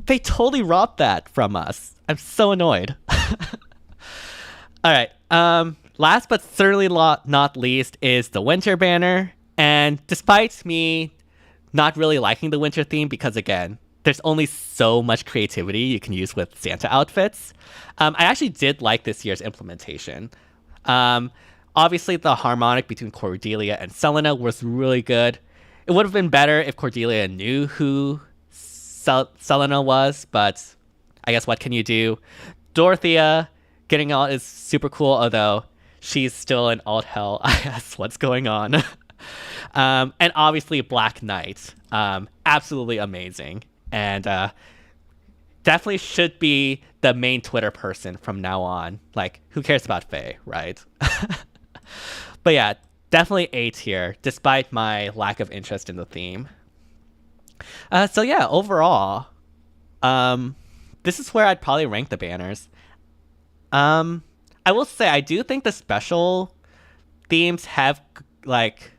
they totally robbed that from us. I'm so annoyed. Alright, last but certainly not least is the Winter banner. And despite me not really liking the Winter theme, because again, there's only so much creativity you can use with Santa outfits, I actually did like this year's implementation. Obviously, the harmonic between Cordelia and Selena was really good. It would have been better if Cordelia knew who Selena was, but I guess what can you do? Dorothea getting alt is super cool, although she's still in alt hell. I guess what's going on. And obviously Black Knight, absolutely amazing, and definitely should be the main Twitter person from now on. Like, who cares about Faye, right? But yeah, definitely A tier, despite my lack of interest in the theme. So yeah, overall, this is where I'd probably rank the banners. I will say, I do think the special themes have, like,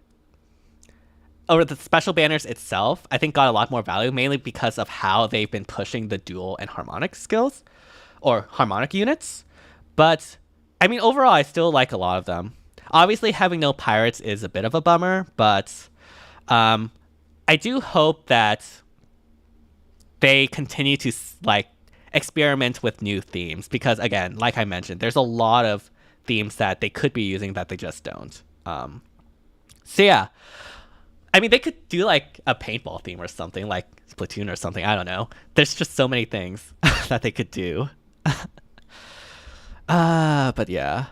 or the special banners itself, I think got a lot more value, mainly because of how they've been pushing the dual and harmonic skills, or harmonic units. But, I mean, overall, I still like a lot of them. Obviously, having no pirates is a bit of a bummer, but I do hope that they continue to, like, experiment with new themes, because, again, like I mentioned, there's a lot of themes that they could be using that they just don't. So yeah, I mean, they could do like a paintball theme or something, like Splatoon or something. I don't know. There's just so many things that they could do. But yeah.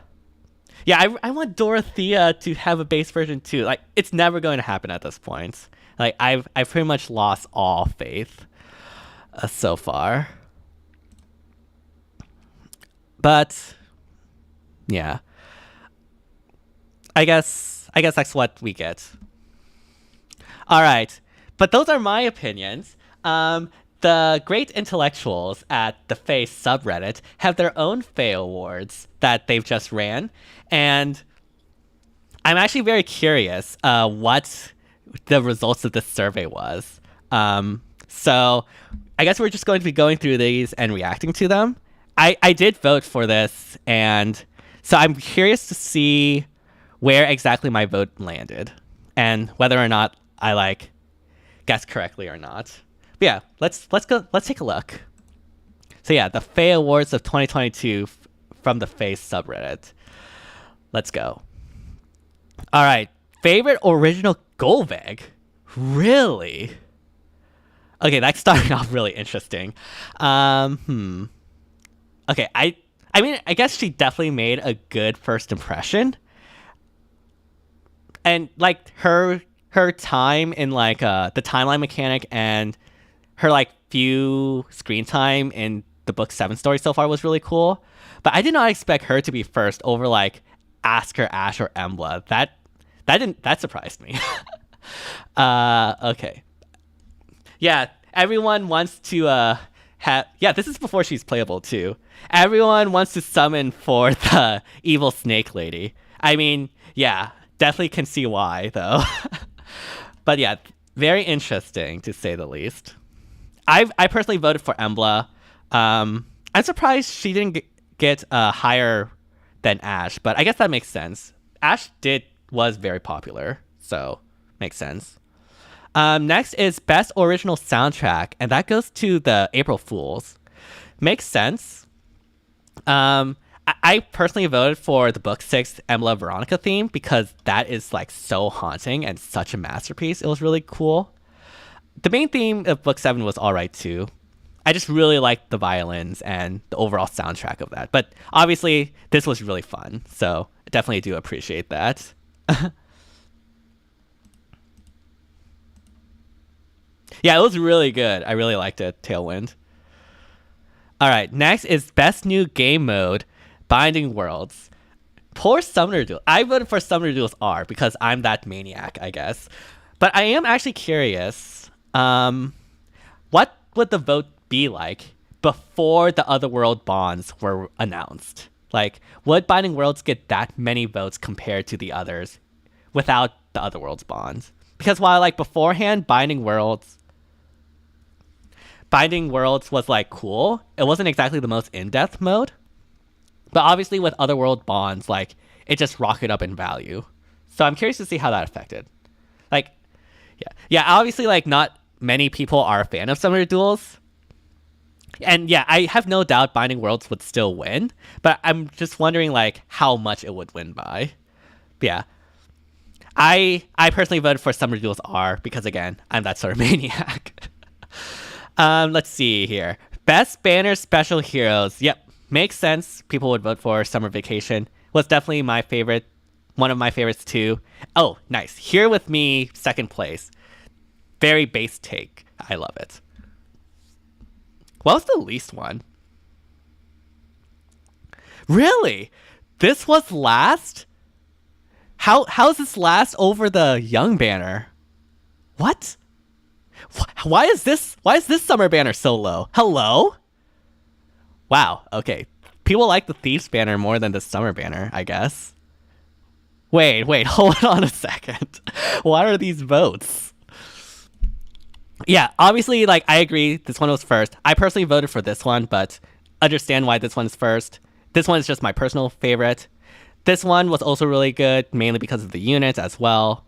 Yeah, I want Dorothea to have a base version too. Like, it's never going to happen at this point. Like, I've pretty much lost all faith so far. But yeah. I guess that's what we get. All right, but those are my opinions. The great intellectuals at the FEH subreddit have their own FEH Awards that they've just ran, and I'm actually very curious what the results of this survey was. So I guess we're just going to be going through these and reacting to them. I did vote for this, and so I'm curious to see where exactly my vote landed and whether or not I like guessed correctly or not. But yeah, let's take a look. So yeah, the FEH Awards of 2022 from the FEH subreddit. Let's go. All right, favorite original Golveg. Really? Okay, that's starting off really interesting. Okay, I mean, I guess she definitely made a good first impression. And like her time in like the timeline mechanic and her like few screen time in the book 7 story so far was really cool. But I did not expect her to be first over like Asker, Ash, or Emblem. That surprised me. Okay. Yeah, everyone wants to this is before she's playable too. Everyone wants to summon for the evil snake lady. I mean, yeah, definitely can see why though. But yeah, very interesting to say the least. I personally voted for Emblem. I'm surprised she didn't get higher than Ash, but I guess that makes sense. Ash was very popular, so makes sense. Next is Best Original Soundtrack, and that goes to the April Fools. Makes sense. I personally voted for the book 6 Emblem Veronica theme because that is like so haunting and such a masterpiece. It was really cool. The main theme of book 7 was alright too. I just really liked the violins and the overall soundtrack of that. But obviously, this was really fun, so I definitely do appreciate that. Yeah, it was really good. I really liked it, Tailwind. Alright, next is Best New Game Mode, Binding Worlds. Poor Summoner Duel. I voted for Summoner Duels R because I'm that maniac, I guess. But I am actually curious, what would the vote be like before the Otherworld bonds were announced? Like, would Binding Worlds get that many votes compared to the others without the Otherworlds bonds? Because while like beforehand, Binding Worlds was like cool, it wasn't exactly the most in-depth mode. But obviously with Otherworld bonds, like it just rocketed up in value. So I'm curious to see how that affected. Like, yeah, obviously like not many people are a fan of Summoner Duels. And yeah, I have no doubt Binding Worlds would still win, but I'm just wondering like how much it would win by. But yeah. I personally voted for Summoner Duels R because again, I'm that sort of maniac. Let's see here. Best Banner Special Heroes. Yep, makes sense. People would vote for Summer Vacation. Was definitely my favorite. One of my favorites too. Oh, nice. Here With Me, second place. Very base take. I love it. What was the least one? Really? This was last? How's this last over the Young Banner? What? Why is this Summer Banner so low? Hello? Wow, okay. People like the Thieves Banner more than the Summer Banner, I guess. Wait, hold on a second. What are these votes? Yeah, obviously, like, I agree, this one was first. I personally voted for this one, but understand why this one's first. This one is just my personal favorite. This one was also really good, mainly because of the units as well.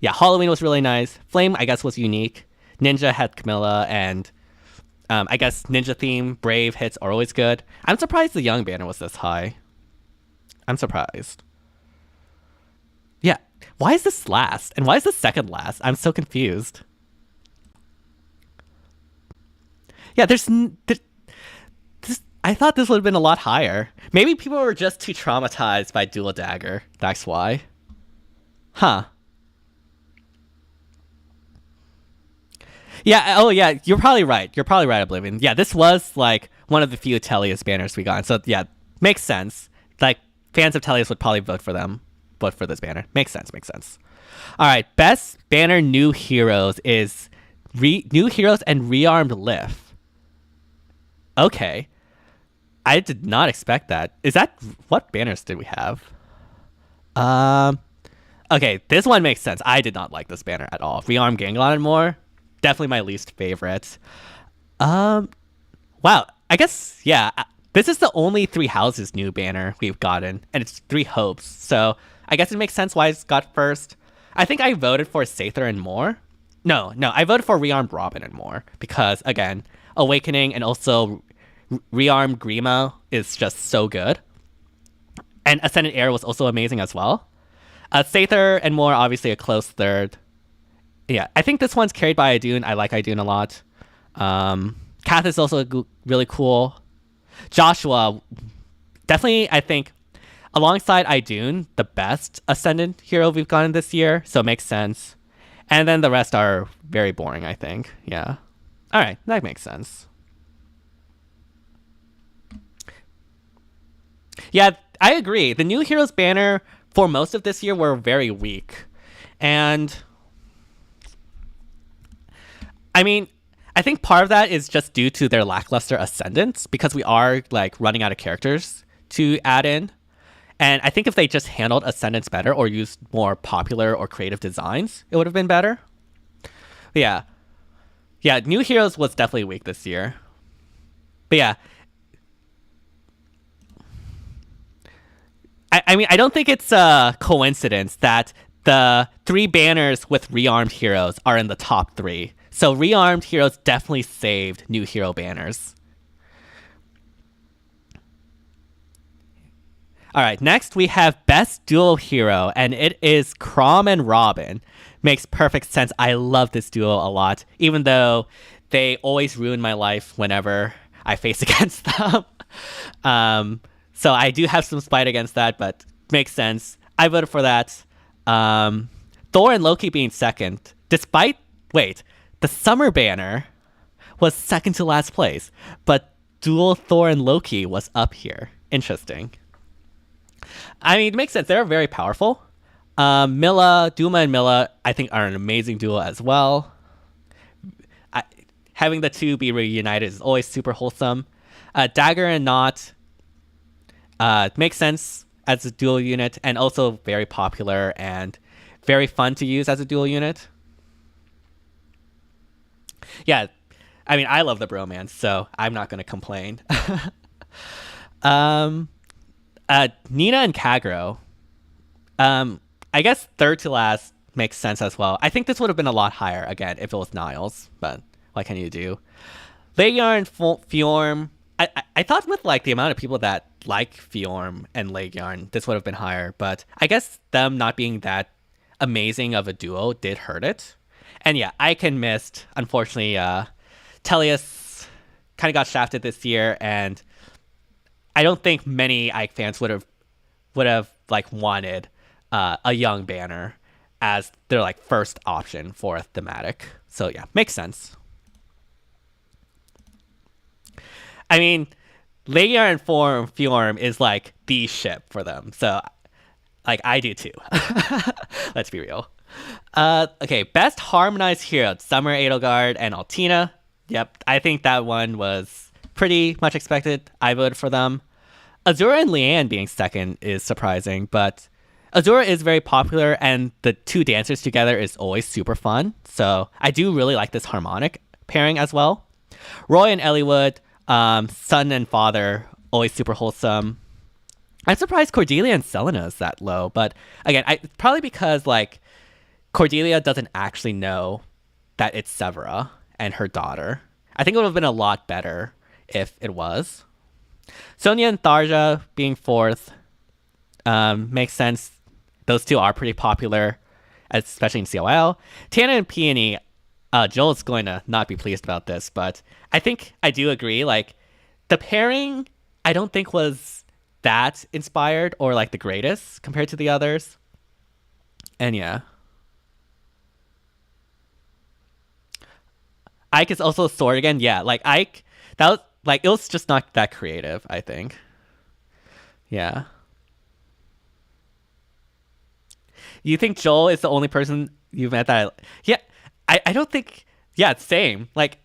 Yeah, Halloween was really nice. Flame, I guess, was unique. Ninja had Camilla, and I guess Ninja theme, Brave hits are always good. I'm surprised the Young Banner was this high. I'm surprised. Yeah, why is this last? And why is this second last? I'm so confused. Yeah, I thought this would have been a lot higher. Maybe people were just too traumatized by Dual Dagger. That's why. Huh. Yeah, oh yeah, you're probably right. Oblivion. Yeah, this was like one of the few Tellius banners we got. So yeah, makes sense. Like fans of Tellius would probably vote for this banner. Makes sense. All right, best banner new heroes is new heroes and rearmed Lif. Okay. I did not expect that. Is that what banners did we have? Okay, this one makes sense. I did not like this banner at all. Rearm Ganglon and more, definitely my least favorite. Wow, I guess, yeah, this is the only Three Houses new banner we've gotten, and it's Three Hopes, so I guess it makes sense why it's got first. I think I voted for Sather and more. No, I voted for Rearmed Robin and more, because, again, Awakening and also Rearmed Grima is just so good. And Ascendant Air was also amazing as well. Sather and more, obviously a close third. Yeah, I think this one's carried by Idun. I like Idun a lot. Kath is also really cool. Joshua, definitely, I think, alongside Idun, the best Ascendant hero we've gotten this year, so it makes sense. And then the rest are very boring, I think. Yeah. All right, that makes sense. Yeah, I agree. The new heroes banner for most of this year were very weak. And I mean, I think part of that is just due to their lackluster ascendants, because we are like running out of characters to add in. And I think if they just handled ascendants better or used more popular or creative designs, it would have been better. But yeah, new heroes was definitely weak this year. But yeah, I mean, I don't think it's a coincidence that the 3 banners with rearmed heroes are in the top 3. So rearmed heroes definitely saved new hero banners. All right, next we have Best Duo Hero, and it is Chrom and Robin. Makes perfect sense. I love this duo a lot, even though they always ruin my life whenever I face against them. So I do have some spite against that, but makes sense. I voted for that. Thor and Loki being second, despite, the summer banner was second to last place, but Duel Thor and Loki was up here. Interesting. I mean, it makes sense. They're very powerful. Duma and Milla, I think, are an amazing duo as well. Having the two be reunited is always super wholesome. Dagger and Knot makes sense as a dual unit, and also very popular and very fun to use as a dual unit. Yeah, I mean, I love the bromance, so I'm not going to complain. Nina and Kagro, I guess third to last makes sense as well. I think this would have been a lot higher, again, if it was Niles, but what can you do? Legiar and Fjorm, I thought with like the amount of people that like Fjorm and Legiar, this would have been higher, but I guess them not being that amazing of a duo did hurt it. And yeah, Ike missed. Unfortunately, Teleus kind of got shafted this year, and I don't think many Ike fans would have like wanted a young banner as their like first option for a thematic. So yeah, makes sense. I mean, Legiar and Fjorm is like the ship for them. So like I do too. Let's be real. Okay, best harmonized hero, Summer, Edelgard, and Altina. Yep, I think that one was pretty much expected. I voted for them. Azura and Leanne being second is surprising, but Azura is very popular, and the two dancers together is always super fun. So I do really like this harmonic pairing as well. Roy and Elliewood, son and father, always super wholesome. I'm surprised Cordelia and Selena is that low, but again, probably because like Cordelia doesn't actually know that it's Severa and her daughter. I think it would have been a lot better if it was. Sonia and Tharja being fourth makes sense. Those two are pretty popular, especially in COL. Tana and Peony, Joel's going to not be pleased about this, but I think I do agree. Like, the pairing, I don't think was that inspired or like the greatest compared to the others. And yeah. Ike is also sword again. Yeah, like Ike, that was like, it was just not that creative, I think. Yeah. You think Joel is the only person you've met that yeah, I don't think, yeah, same. Like,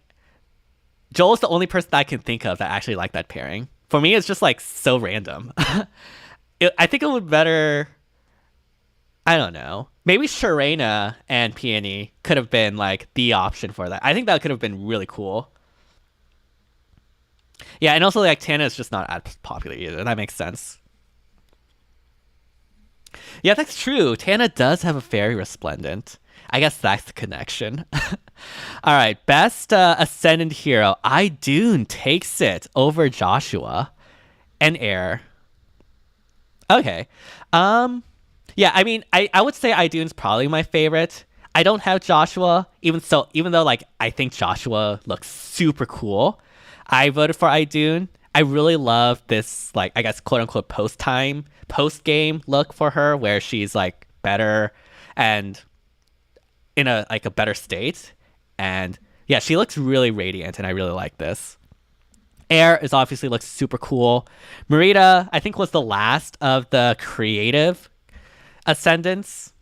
Joel's the only person that I can think of that actually liked that pairing. For me, it's just like so random. I think it would better. I don't know. Maybe Sharena and Peony could have been like the option for that. I think that could have been really cool. Yeah, and also like Tana is just not as popular either. That makes sense. Yeah, that's true. Tana does have a very resplendent. I guess that's the connection. All right, best Ascendant Hero. Idune takes it over Joshua and Air. Okay. Yeah, I mean, I would say Idune's probably my favorite. I don't have Joshua, even though like I think Joshua looks super cool. I voted for Idune. I really love this, like, I guess quote unquote post game look for her, where she's like better and in a better state. And yeah, she looks really radiant, and I really like this. Air is obviously looks super cool. Marita, I think, was the last of the creative ascendants.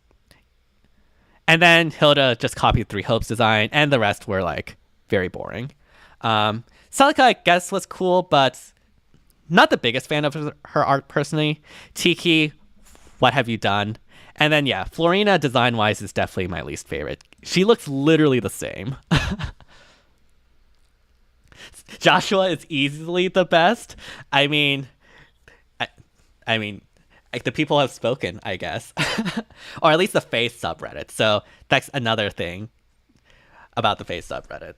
And then Hilda just copied Three Hopes design, and the rest were like very boring. Celica, I guess, was cool, but not the biggest fan of her art personally. Tiki, what have you done? And then yeah, Florina design-wise is definitely my least favorite. She looks literally the same. Joshua is easily the best. I mean, like, the people have spoken, I guess. Or at least the Face subreddit. So that's another thing about the Face subreddit.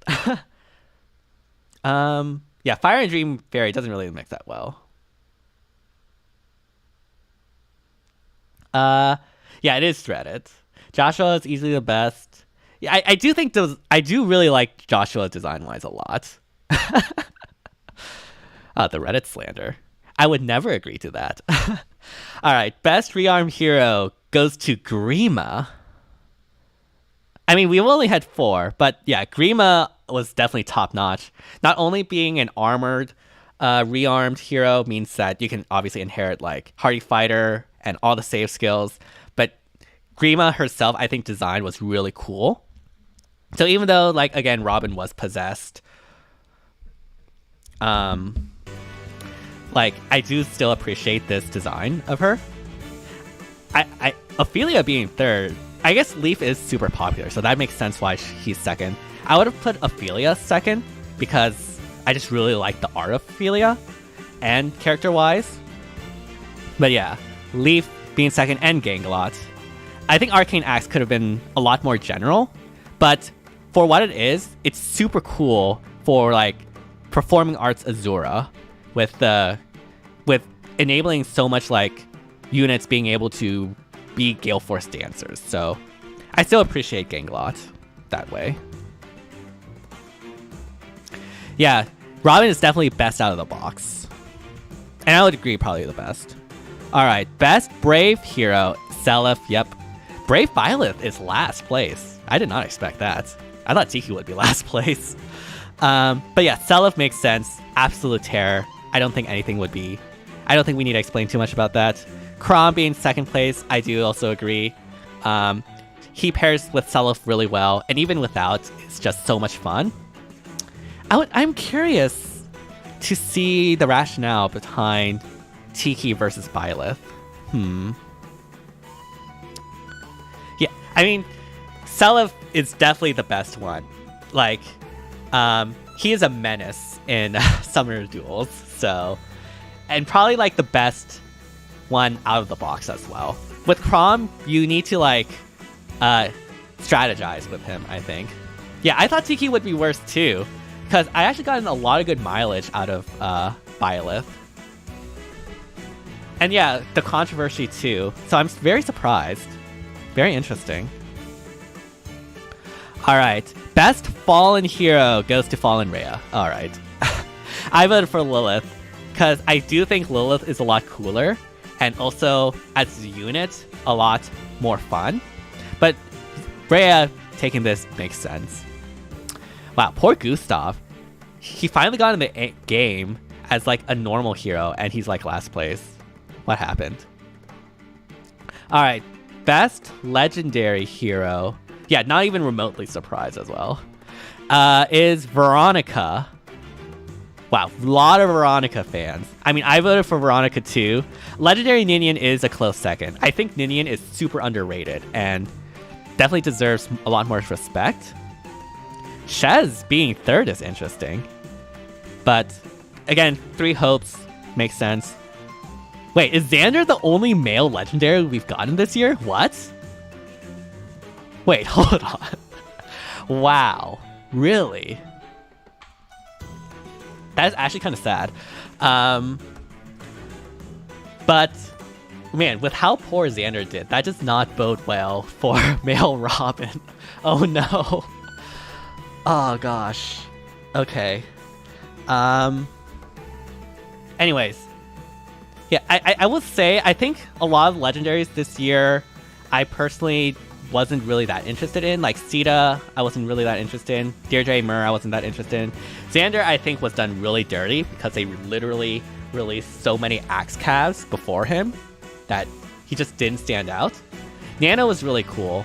Yeah, Fire and Dream Fairy doesn't really mix that well. Yeah, it is threaded. Joshua is easily the best. Yeah, I do think I do really like Joshua design-wise a lot. The Reddit slander. I would never agree to that. All right, best rearm hero goes to Grima. I mean, we've only had 4, but yeah, Grima was definitely top-notch. Not only being an armored, rearmed hero means that you can obviously inherit like Hardy Fighter and all the save skills, but Grima herself, I think, design was really cool. So even though, like, again, Robin was possessed, like, I do still appreciate this design of her. Ophelia being third, I guess Leaf is super popular, so that makes sense why he's second. I would have put Ophelia second because I just really like the art of Ophelia and character-wise. But yeah, Leaf being second and Gangalot. I think Arcane Axe could have been a lot more general, but for what it is, it's super cool for like performing arts Azura with enabling so much like units being able to be Gale Force dancers. So I still appreciate Gangalot that way. Yeah, Robin is definitely best out of the box. And I would agree, probably the best. Alright, best Brave Hero, Seliph, yep. Brave Violet is last place. I did not expect that. I thought Tiki would be last place. But yeah, Seliph makes sense. Absolute terror. I don't think we need to explain too much about that. Chrom being second place, I do also agree. He pairs with Seliph really well, and even without, it's just so much fun. I'm curious to see the rationale behind Tiki versus Byleth. Yeah, I mean, Seliph is definitely the best one. Like, he is a menace in Summoner Duels, so... And probably, like, the best one out of the box as well. With Chrom, you need to, like, strategize with him, I think. Yeah, I thought Tiki would be worse, too. Because I actually gotten a lot of good mileage out of Byleth. And yeah, the controversy, too. So I'm very surprised. Very interesting. Alright, best Fallen Hero goes to Fallen Rhea. Alright. I voted for Lilith, because I do think Lilith is a lot cooler, and also, as a unit, a lot more fun. But Rhea taking this makes sense. Wow, poor Gustav. He finally got in the game as like a normal hero, and he's like last place. What happened? Alright, best legendary hero. Yeah, not even remotely surprised as well. Is Veronica. Wow, a lot of Veronica fans. I mean, I voted for Veronica too. Legendary Ninian is a close second. I think Ninian is super underrated and definitely deserves a lot more respect. Shez being third is interesting. But again, 3 hopes makes sense. Wait, is Xander the only male legendary we've gotten this year? What? Wait, hold on. Wow, really? That is actually kind of sad. But, man, with how poor Xander did, that does not bode well for male Robin. Oh no. Oh gosh. Okay. Anyways. Yeah, I will say, I think a lot of legendaries this year, I personally wasn't really that interested in. Like Sita, I wasn't really that interested in. Deirdre Mur, I wasn't that interested in. Xander, I think, was done really dirty because they literally released so many Axe Calves before him that he just didn't stand out. Nana was really cool.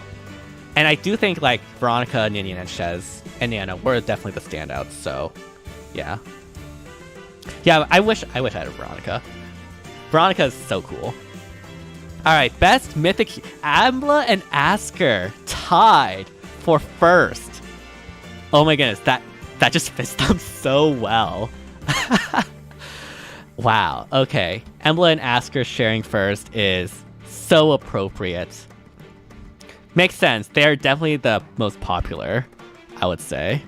And I do think like Veronica, Ninian, and Shez and Nana were definitely the standouts, so yeah. Yeah, I wish I had a Veronica. Veronica is so cool. Alright, best mythic Ambla and Asker tied for first. Oh my goodness, that just fits them so well. Wow, okay. Embla and Asker sharing first is so appropriate. Makes sense. They're definitely the most popular, I would say.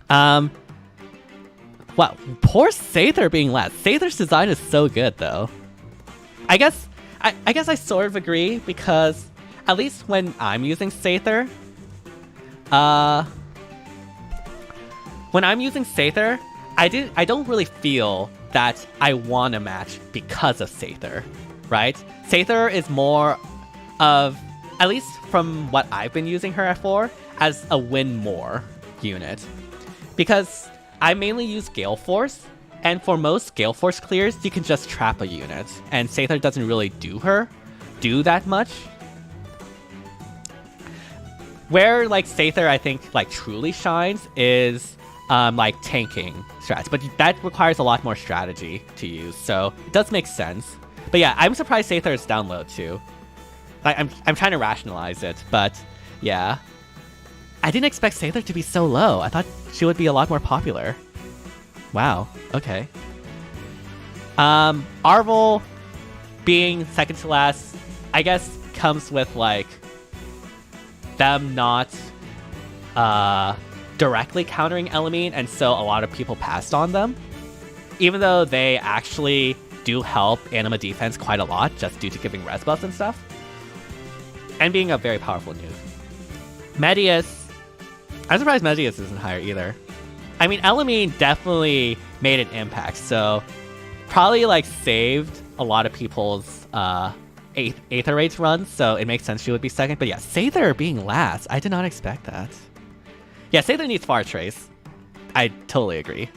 Wow, poor Sather being last. Sather's design is so good, though. I guess I sort of agree, because at least when I'm using Sather, I don't really feel that I want a match because of Sather, right? Sather is more of, at least from what I've been using her for, as a win more unit. Because I mainly use Gale Force, and for most Gale Force clears, you can just trap a unit, and Sather doesn't really do that much. Where like Sather, I think, like truly shines is like tanking strats, but that requires a lot more strategy to use, so it does make sense. But yeah, I'm surprised Sather is down low too. Like I'm trying to rationalize it, but yeah. I didn't expect Sather to be so low. I thought she would be a lot more popular. Wow, okay. Arvel being second to last, I guess comes with like them not directly countering Elamine, and so a lot of people passed on them. Even though they actually do help anima defense quite a lot, just due to giving res buffs and stuff. And being a very powerful nuke. Medius, I'm surprised Medius isn't higher either. I mean, Elamine definitely made an impact, so probably like saved a lot of people's Aether Rates runs, so it makes sense she would be second. But yeah, Sather being last, I did not expect that. Yeah, Sather needs Far Trace. I totally agree.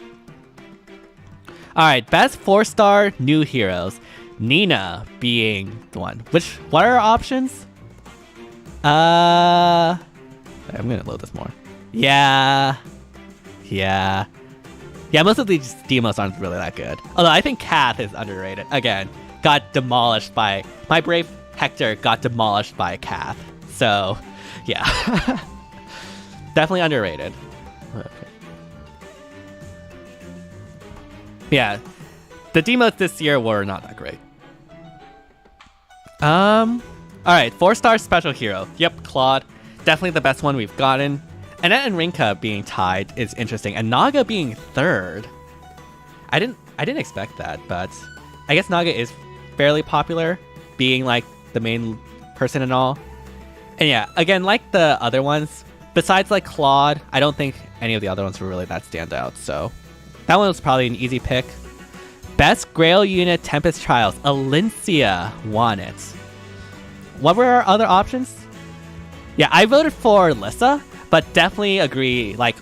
Alright, best 4-star new heroes. Nina being the one. What are our options? I'm gonna load this more. Yeah, most of these demos aren't really that good. Although I think Kath is underrated. Again, got demolished by... My Brave Hector got demolished by Kath. So, yeah. Definitely underrated. Okay. Yeah, the demos this year were not that great. Alright, 4-star special hero. Yep, Claude. Definitely the best one we've gotten. Annette and Rinka being tied is interesting, and Naga being third. I didn't expect that, but I guess Naga is fairly popular, being like the main person and all. And yeah, again, like the other ones, besides like Claude, I don't think any of the other ones were really that stand out, so that one was probably an easy pick. Best Grail unit Tempest Trials. Alencia won it. What were our other options? Yeah, I voted for Lissa, but definitely agree, like,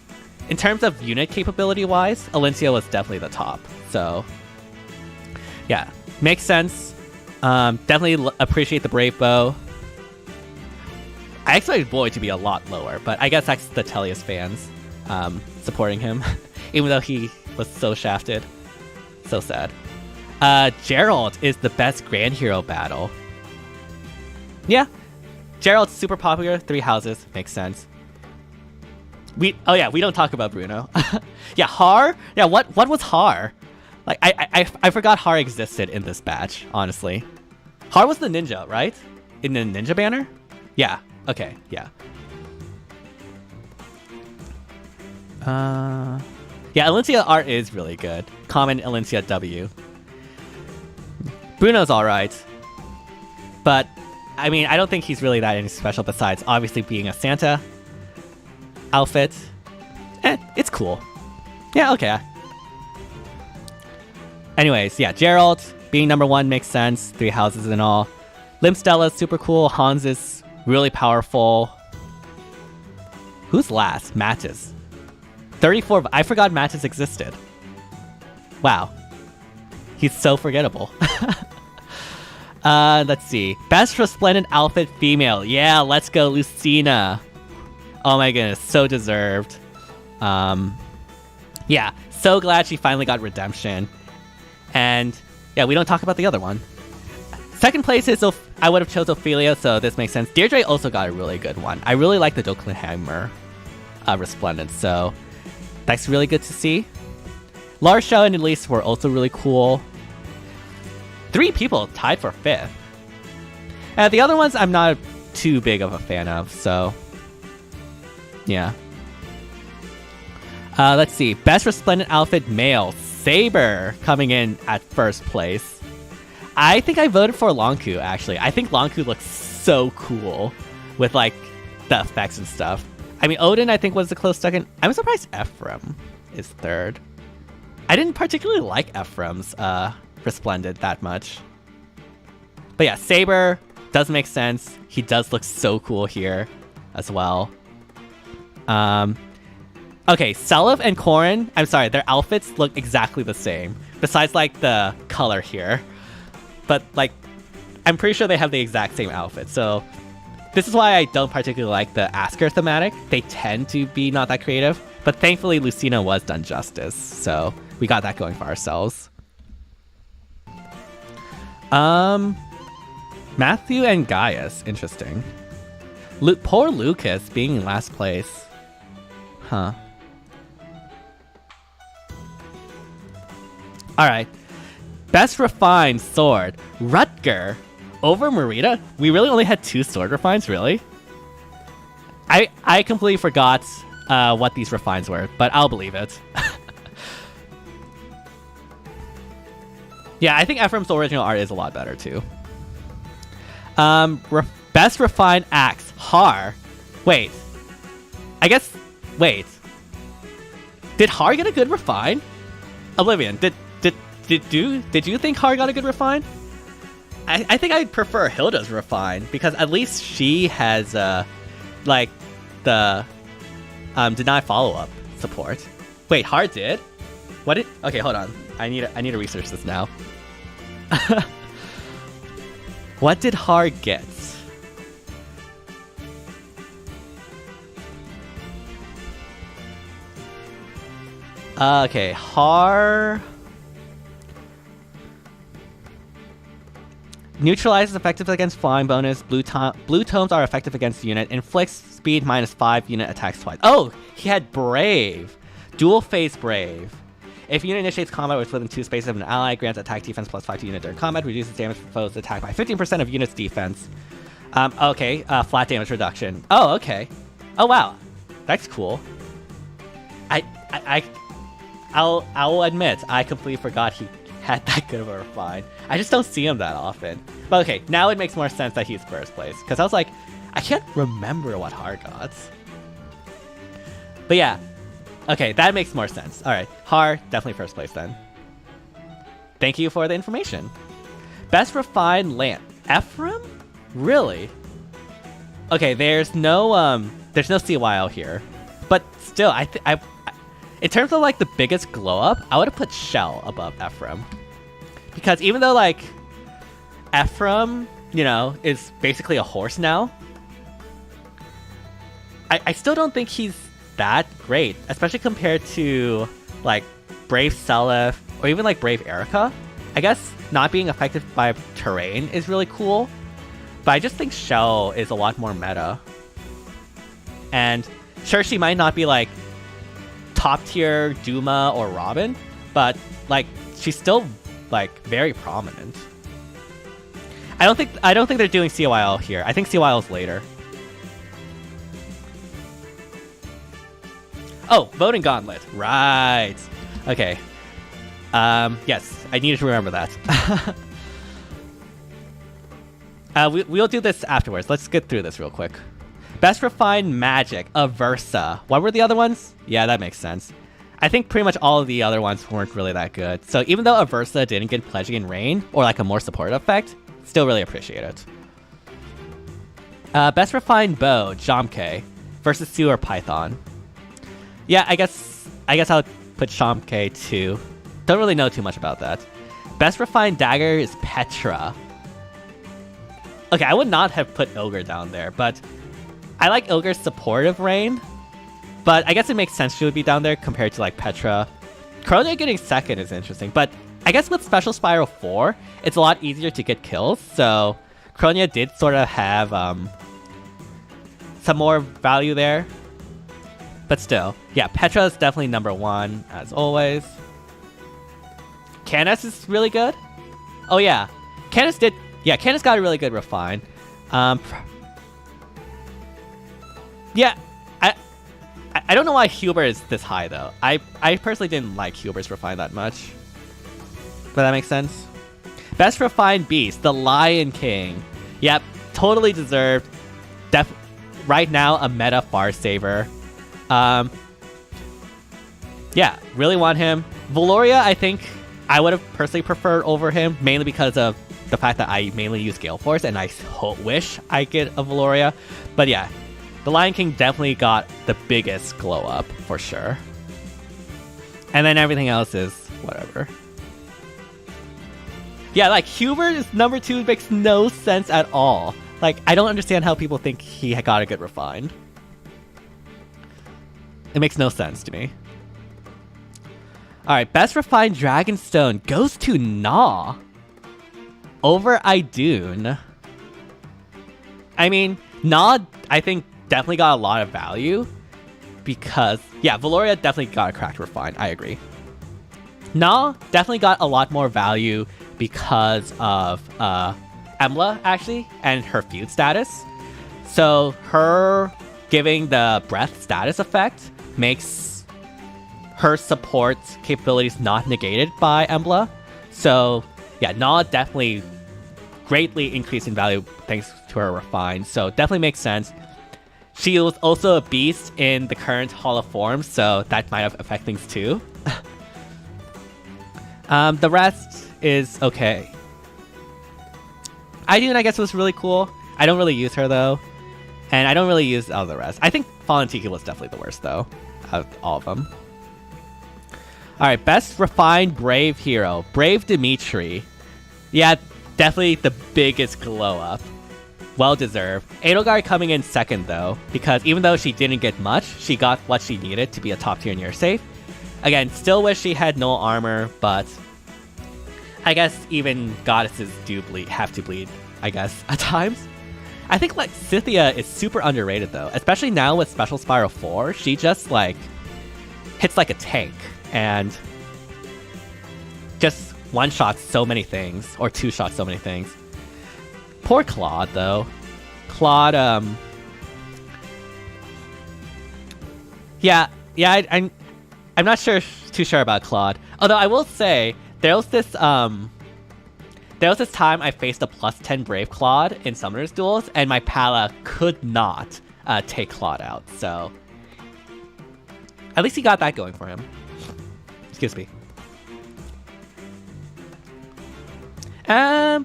in terms of unit capability-wise, Alencia was definitely the top. So, yeah, makes sense. Definitely appreciate the Brave Bow. I expected Boy to be a lot lower, but I guess that's the Tellius fans supporting him, even though he was so shafted. So sad. Gerald is the best Grand Hero battle. Yeah. Gerald's super popular. 3 houses. Makes sense. We don't talk about Bruno. Yeah, Har? Yeah, what was Har? Like, I forgot Har existed in this batch, honestly. Har was the ninja, right? In the ninja banner? Yeah. Okay, yeah. Yeah, Alencia art is really good. Common Alencia W. Bruno's alright. But, I mean, I don't think he's really that any special besides obviously being a Santa outfit. It's cool. Yeah, okay. Anyways, yeah, Gerald being number 1 makes sense. 3 houses and all. Limstella's super cool. Hans is really powerful. Who's last? Mattis. 34. I forgot Mattis existed. Wow. He's so forgettable. Let's see. Best Resplendent Outfit Female. Yeah, let's go, Lucina. Oh my goodness, so deserved. Yeah, so glad she finally got redemption. And yeah, we don't talk about the other one. Second place is, I would have chose Ophelia, so this makes sense. Deirdre also got a really good one. I really like the Dokkenheimer Resplendent, so that's really good to see. Larsha and Elise were also really cool. 3 people tied for 5th. And the other ones I'm not too big of a fan of, so yeah. Let's see. Best Resplendent Outfit Male. Saber coming in at first place. I think I voted for Lonku, actually. I think Lonku looks so cool with, like, the effects and stuff. I mean, Odin, I think, was a close second. I'm surprised Ephraim is 3rd. I didn't particularly like Ephraim's Resplendent that much. But yeah, Saber does make sense. He does look so cool here as well. Okay, Seliph and Corrin, I'm sorry, their outfits look exactly the same. Besides, like, the color here. But, like, I'm pretty sure they have the exact same outfit. So, this is why I don't particularly like the Asker thematic. They tend to be not that creative. But thankfully, Lucina was done justice. So, we got that going for ourselves. Matthew and Gaius. Interesting. Poor Lucas being in last place. Huh. Alright. Best Refined Sword. Rutger. Over Marita? We really only had 2 sword refines, really? I completely forgot what these refines were, but I'll believe it. Yeah, I think Ephraim's original art is a lot better, too. Best Refined Axe. Har. Wait. I guess... Wait. Did Har get a good refine? Oblivion, did you think Har got a good refine? I think I'd prefer Hilda's refine, because at least she has like the deny follow-up support. Wait, Har did? What did? Okay, hold on. I need to research this now. What did Har get? Okay, Har neutralizes effective against flying bonus. Blue tomes are effective against the unit. Inflicts speed -5 unit attacks twice. Oh, he had Brave. Dual phase Brave. If unit initiates combat within 2 spaces of an ally, grants attack defense +5 to unit during combat, reduces damage from foes attack by 15% of unit's defense. Okay, flat damage reduction. Oh, okay. Oh wow, that's cool. I'll admit, I completely forgot he had that good of a refine. I just don't see him that often. But okay, now it makes more sense that he's first place. Because I was like, I can't remember what Har got. But yeah, okay, that makes more sense. Alright, Har, definitely first place then. Thank you for the information. Best Refined Lamp. Ephraim? Really? Okay, there's no CYL here. But still, in terms of like the biggest glow up, I would have put Shell above Ephraim. Because even though like Ephraim, you know, is basically a horse now, I still don't think he's that great, especially compared to like Brave Seliph, or even like Brave Erica. I guess not being affected by terrain is really cool, but I just think Shell is a lot more meta. And sure, she might not be like top tier Duma or Robin, but like she's still like very prominent. I don't think they're doing CYL here. I think CYL is later. Oh, voting gauntlet. Right. Okay. Yes, I needed to remember that. We'll do this afterwards. Let's get through this real quick. Best Refined Magic, Aversa. What were the other ones? Yeah, that makes sense. I think pretty much all of the other ones weren't really that good. So even though Aversa didn't get Pledging in Rain, or like a more supportive effect, still really appreciate it. Best Refined Bow, Jomke versus Sewer Python. Yeah, I guess I'll put Jomke too. Don't really know too much about that. Best Refined Dagger is Petra. Okay, I would not have put Ilger down there, but I like Ilger's supportive Rain. But I guess it makes sense she would be down there compared to like Petra. Kronia getting second is interesting, but I guess with Special Spiral 4, it's a lot easier to get kills, so Kronia did sort of have some more value there. But still, yeah, Petra is definitely number one, as always. Canis is really good. Oh yeah, Canis got a really good refine. Yeah, I don't know why Huber is this high though. I personally didn't like Huber's refine that much. But that makes sense. Best Refined Beast, the Lion King. Yep, totally deserved. Right now, a meta Far Saver. Yeah, really want him. Valoria, I think I would have personally preferred over him, mainly because of the fact that I mainly use Gale Force, and I wish I get a Valoria. But yeah, the Lion King definitely got the biggest glow up, for sure. And then everything else is whatever. Yeah, like, Hubert is number 2 makes no sense at all. Like, I don't understand how people think he got a good refine. It makes no sense to me. Alright, Best Refined Dragonstone goes to Gnaw over Idun. I mean, Gnaw, I think, definitely got a lot of value because, yeah, Valoria definitely got a cracked refine. I agree. Gnaw definitely got a lot more value because of Embla, actually, and her feud status. So her giving the breath status effect makes her support capabilities not negated by Embla. So yeah, Gnaw definitely greatly increased in value thanks to her refine. So definitely makes sense. She was also a beast in the current Hall of Form, so that might have affected things too. The rest is okay. Idun, I guess, was really cool. I don't really use her though, and I don't really use all the rest. I think Fallen Tiki was definitely the worst though, out of all of them. Alright, Best Refined Brave Hero. Brave Dimitri. Yeah, definitely the biggest glow up. Well deserved. Edelgard coming in second though, because even though she didn't get much, she got what she needed to be a top tier near safe. Again, still wish she had no armor, but I guess even goddesses do have to bleed, I guess, at times. I think like Scythia is super underrated though, especially now with Special Spiral 4. She just like hits like a tank and just one-shots so many things, or two-shots so many things. Poor Claude though. Claude, yeah, I'm not too sure about Claude. Although I will say there was this time I faced a +10 Brave Claude in Summoner's Duels, and my Pala could not take Claude out. So at least he got that going for him. Excuse me. I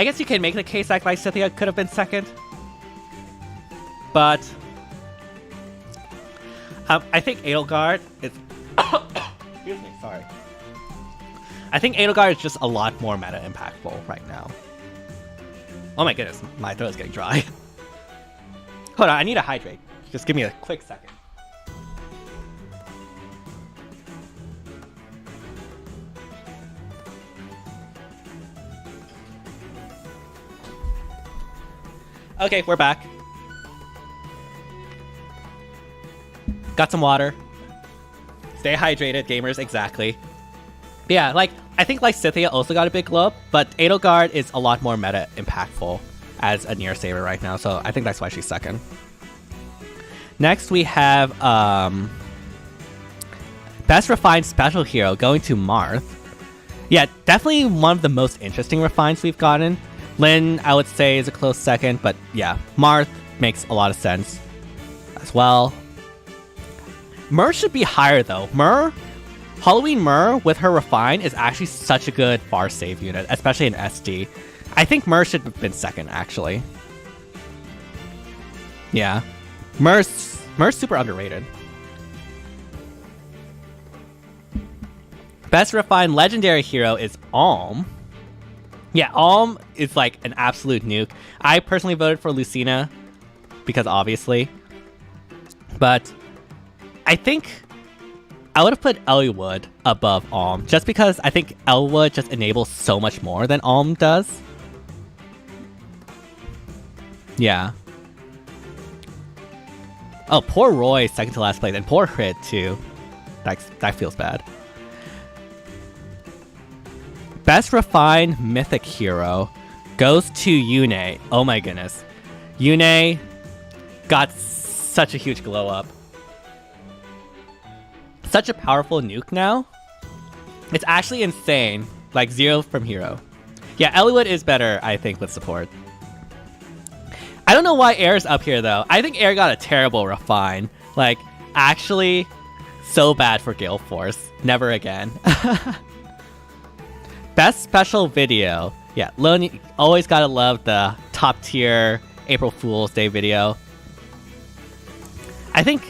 guess you can make the case that like Scythia could have been second, but I think Edelgard is. Excuse me, sorry. I think Edelgard is just a lot more meta impactful right now. Oh my goodness, my throat is getting dry. Hold on, I need to hydrate. Just give me a quick second. Okay, we're back. Got some water. Stay hydrated, gamers, exactly. But yeah, like, I think Lysithea also got a big glow up, but Edelgard is a lot more meta impactful as a near saver right now, so I think that's why she's second. Next, we have Best Refined Special Hero going to Marth. Yeah, definitely one of the most interesting refines we've gotten. Lyn, I would say, is a close second, but yeah, Marth makes a lot of sense as well. Myr should be higher though. Halloween Myr with her refine is actually such a good bar save unit, especially in SD. I think Myr should have been second, actually. Yeah. Myr's super underrated. Best refined legendary hero is Alm. Yeah, Alm is like an absolute nuke. I personally voted for Lucina because obviously. But I think I would have put Eliwood above Alm just because I think Eliwood just enables so much more than Alm does. Yeah. Oh, poor Roy, second to last place, and poor Hrit too. That feels bad. Best refined mythic hero goes to Yune. Oh my goodness. Yune got such a huge glow up. Such a powerful nuke now. It's actually insane. Like 0 from hero. Yeah, Eliwood is better, I think, with support. I don't know why Air's up here though. I think Air got a terrible refine. Like, actually, so bad for Gale Force. Never again. Best special video. Yeah, Lone, always gotta love the top tier April Fool's Day video. I think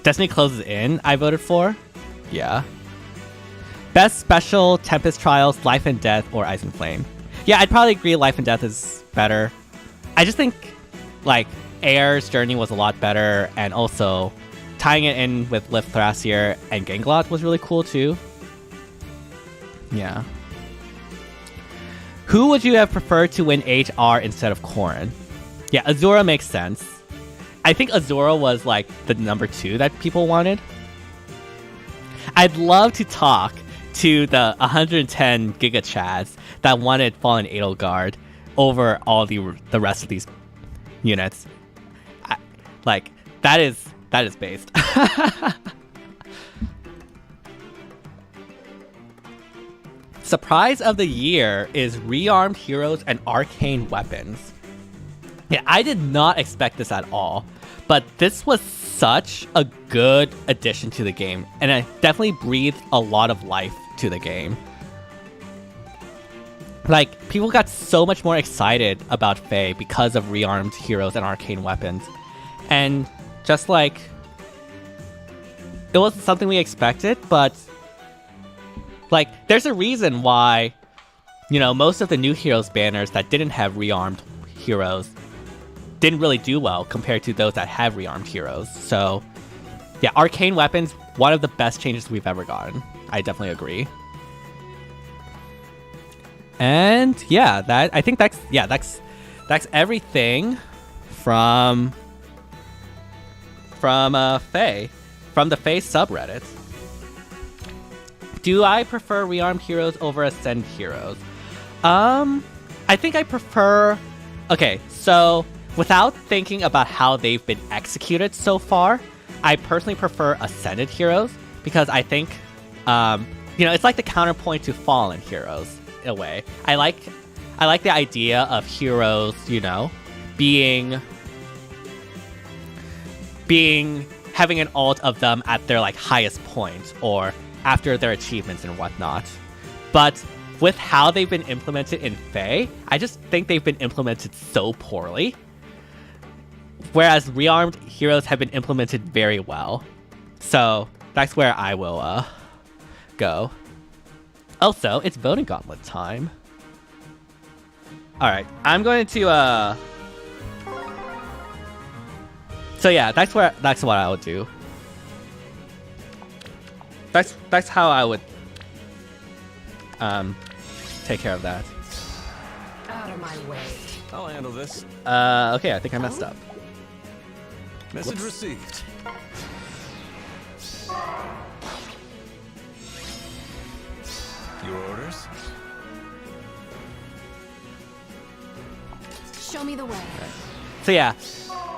Destiny Closes In, I voted for. Yeah. Best special Tempest Trials, Life and Death, or Ice and Flame. Yeah, I'd probably agree Life and Death is better. I just think, like, Air's journey was a lot better, and also tying it in with Lift Thrasier and Ganglot was really cool too. Yeah. Who would you have preferred to win HR instead of Corrin? Yeah, Azura makes sense. I think Azura was like the number 2 that people wanted. I'd love to talk to the 110 Giga Chads that wanted Fallen Edelgard over all the rest of these units. Like, that is based. Surprise of the year is rearmed heroes and arcane weapons. Yeah, I did not expect this at all, but this was such a good addition to the game, and it definitely breathed a lot of life to the game. Like, people got so much more excited about FEH because of rearmed heroes and arcane weapons. And just like, it wasn't something we expected, but like, there's a reason why, you know, most of the new heroes banners that didn't have rearmed heroes didn't really do well compared to those that have rearmed heroes. So, yeah, arcane weapons, one of the best changes we've ever gotten. I definitely agree. And yeah, I think that's everything from FEH, from the FEH subreddit. Do I prefer rearmed heroes over ascend heroes? I think I prefer... Okay, so without thinking about how they've been executed so far, I personally prefer ascended heroes because I think, you know, it's like the counterpoint to fallen heroes in a way. I like the idea of heroes, you know, having an ult of them at their like highest point or after their achievements and whatnot. But with how they've been implemented in FEH, I just think they've been implemented so poorly. Whereas rearmed heroes have been implemented very well. So that's where I will go. Also, it's voting gauntlet time. Alright, I'm going to so yeah, that's what I would do. That's how I would take care of that. Out of my way. I'll handle this. Okay, I think I messed up. Message received. Your orders? Show me the way. So yeah,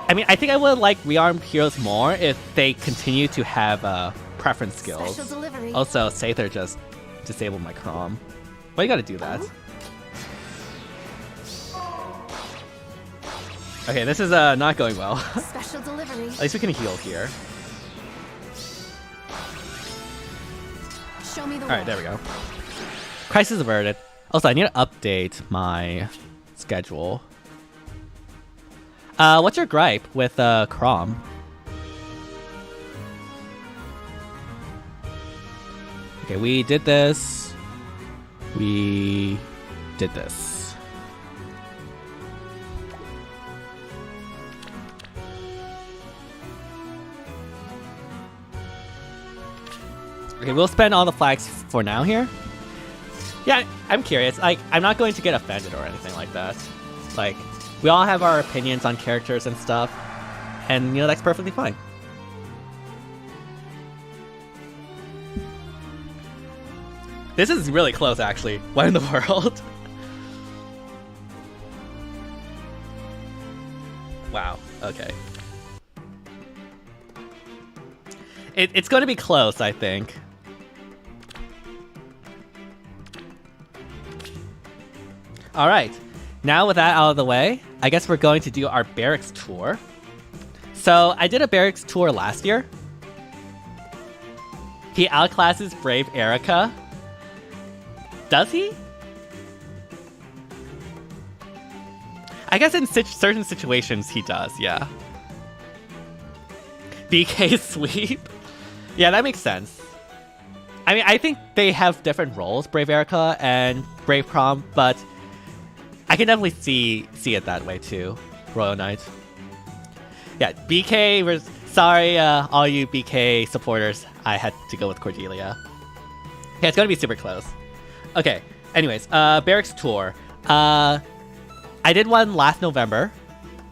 I mean, I think I would like rearmed heroes more if they continue to have preference skills. Special delivery. Also, Sather just disabled my Crom. Why you gotta do that? Okay, this is not going well. Special delivery. At least we can heal here. Show me the way. Alright, there we go. Crisis averted. Also, I need to update my schedule. What's your gripe with Crom? Okay, we did this. We did this. Okay, we'll spend all the flags for now here. Yeah, I'm curious. Like, I'm not going to get offended or anything like that. Like, we all have our opinions on characters and stuff, and, you know, that's perfectly fine. This is really close, actually. What in the world? Wow, okay. It's going to be close, I think. Alright, now with that out of the way, I guess we're going to do our Barracks Tour. So, I did a Barracks Tour last year. He outclasses Brave Erica. Does he? I guess in certain situations he does, yeah. BK sweep? Yeah, that makes sense. I mean, I think they have different roles, Brave Erica and Brave Crom, but I can definitely see it that way too, Royal Knight. Yeah, BK was... Sorry, all you BK supporters, I had to go with Cordelia. Yeah, it's gonna be super close. Okay, anyways, Barracks Tour. I did one last November,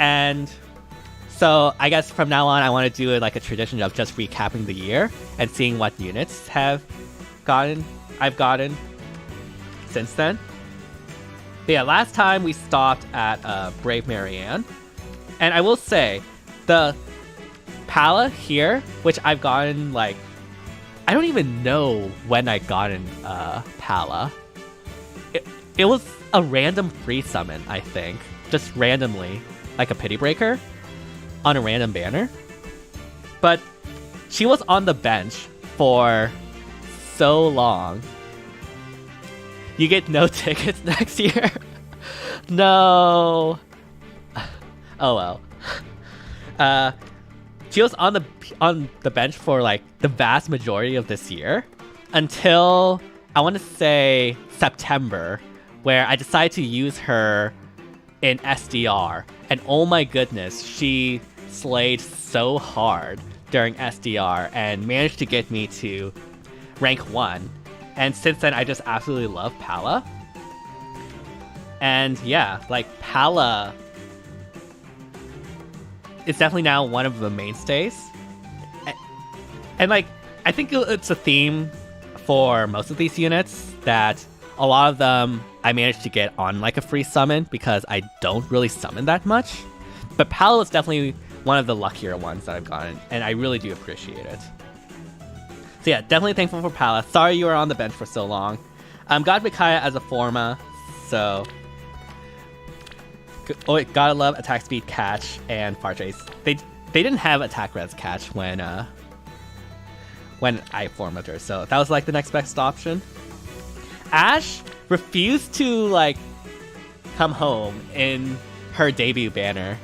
and so I guess from now on I want to do like a tradition of just recapping the year and seeing what units I've gotten since then. But yeah, last time we stopped at Brave Marianne, and I will say, the Pala here, which I've gotten like, I don't even know when I gotten Pala. It was a random free summon, I think. Just randomly. Like a Pity Breaker. On a random banner. But she was on the bench for so long. You get no tickets next year? No. Oh well. She was on the bench for like the vast majority of this year until I want to say September, where I decided to use her in SDR, and oh my goodness, she slayed so hard during SDR and managed to get me to rank 1. And since then, I just absolutely love Pala. And yeah, like Pala is definitely now one of the mainstays. And like, I think it's a theme for most of these units that a lot of them I managed to get on like a free summon because I don't really summon that much. But Pala is definitely one of the luckier ones that I've gotten, and I really do appreciate it. So yeah, definitely thankful for Pala. Sorry you were on the bench for so long. Got Micaiah as a Forma, so... Oh, gotta love attack speed catch and far chase. They didn't have attack res catch when I formed her, so that was like the next best option. Ash refused to like come home in her debut banner.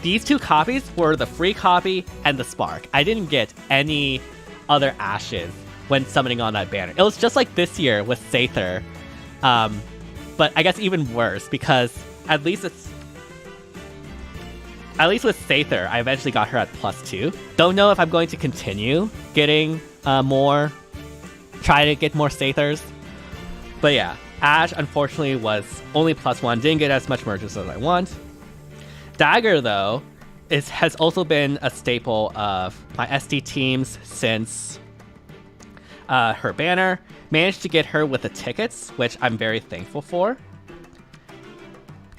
These two copies were the free copy and the spark. I didn't get any other Ashes when summoning on that banner. It was just like this year with Sather, but I guess even worse because at least with Sather, I eventually got her at +2. Don't know if I'm going to continue getting try to get more Sathers. But yeah, Ash, unfortunately, was only +1, didn't get as much merges as I want. Dagger, though, has also been a staple of my SD teams since her banner. Managed to get her with the tickets, which I'm very thankful for.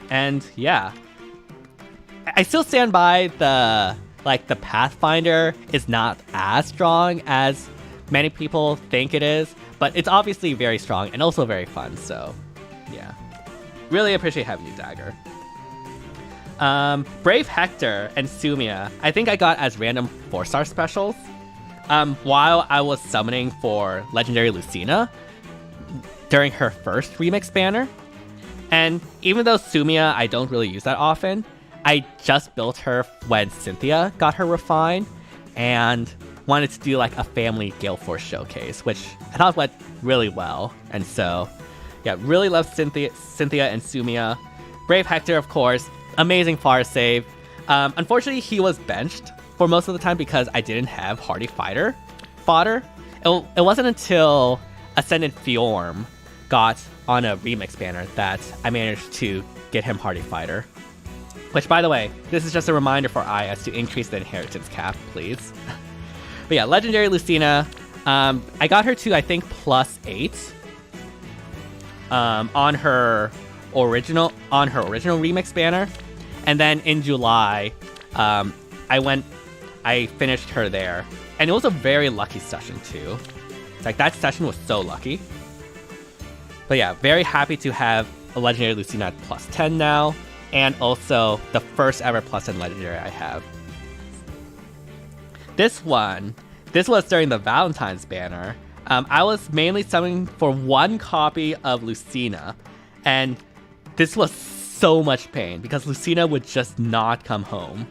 And yeah, I still stand by the Pathfinder is not as strong as many people think it is, but it's obviously very strong and also very fun. So yeah, really appreciate having you, Dagger. Brave Hector and Sumia, I think I got as random 4-star specials while I was summoning for Legendary Lucina during her first remix banner. And even though Sumia I don't really use that often, I just built her when Cynthia got her refined and wanted to do like a family Gale Force showcase, which I thought went really well. And so yeah, really love Cynthia and Sumia. Brave Hector, of course, amazing far save. Unfortunately, he was benched for most of the time because I didn't have Hardy Fighter fodder. It wasn't until Ascendant Fjorm got on a remix banner that I managed to get him Hardy Fighter. Which, by the way, this is just a reminder for IS to increase the inheritance cap, please. But yeah, Legendary Lucina, I got her to, I think, +8 on her original remix banner. And then in July, I finished her there. And it was a very lucky session too. Like, that session was so lucky. But yeah, very happy to have a Legendary Lucina at +10 now. And also the first ever +10 Legendary I have. This was during the Valentine's banner. I was mainly summoning for 1 copy of Lucina. And this was so much pain because Lucina would just not come home.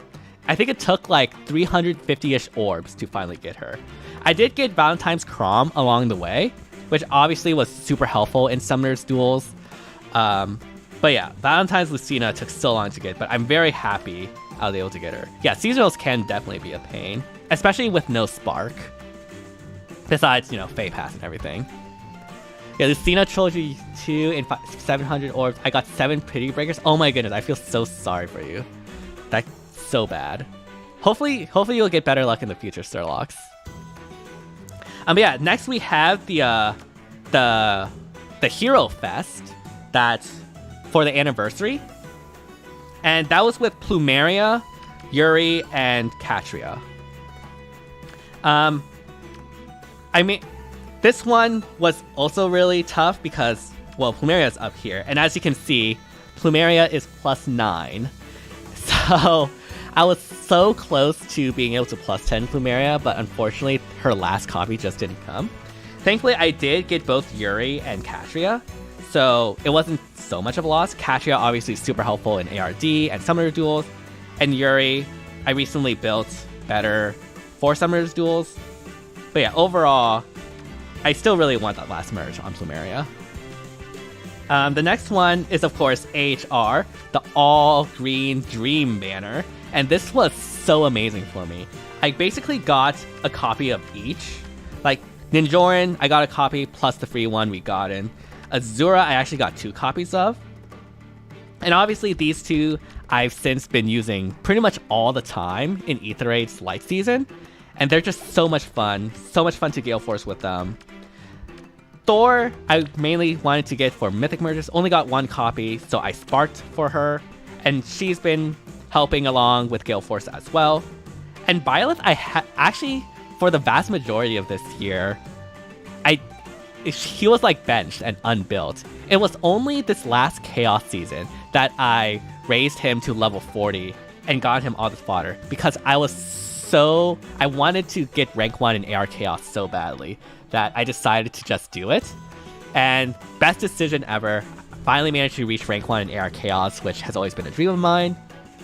I think it took like 350-ish orbs to finally get her. I did get Valentine's Crom along the way, which obviously was super helpful in Summoner's Duels. But yeah, Valentine's Lucina took so long to get, but I'm very happy I was able to get her. Yeah, seasonals can definitely be a pain, especially with no Spark. Besides, Fey Pass and everything. Yeah, Lucina Trilogy 2 in 700 orbs. I got 7 Pity Breakers. Oh my goodness, I feel so sorry for you. That's so bad. Hopefully you'll get better luck in the future, Sirlox. But yeah, next we have the Hero Fest that's for the anniversary. And that was with Plumeria, Yuri, and Katria. I mean, this one was also really tough because, well, Plumeria is up here. And as you can see, Plumeria is +9. So I was so close to being able to +10 Plumeria, but unfortunately her last copy just didn't come. Thankfully, I did get both Yuri and Katria, so it wasn't so much of a loss. Katria obviously super helpful in ARD and Summoner Duels, and Yuri I recently built better for Summoner's Duels. But yeah, overall, I still really want that last merge on Plumeria. The next one is, of course, AHR, the all-green Dream banner. And this was so amazing for me. I basically got a copy of each. Like, Ninjorin, I got a copy plus the free one we got in. Azura, I actually got 2 copies of. And obviously, these two I've since been using pretty much all the time in Aether Light Season. And they're just so much fun. So much fun to Gale Force with them. Thor, I mainly wanted to get for Mythic Merges. Only got 1 copy, so I sparked for her. And she's been helping along with Gale Force as well. And Byleth, actually, for the vast majority of this year, he was like benched and unbuilt. It was only this last Chaos season that I raised him to level 40 and got him all this fodder because I wanted to get rank 1 in AR Chaos so badly that I decided to just do it. And best decision ever. Finally managed to reach rank 1 in AR Chaos, which has always been a dream of mine.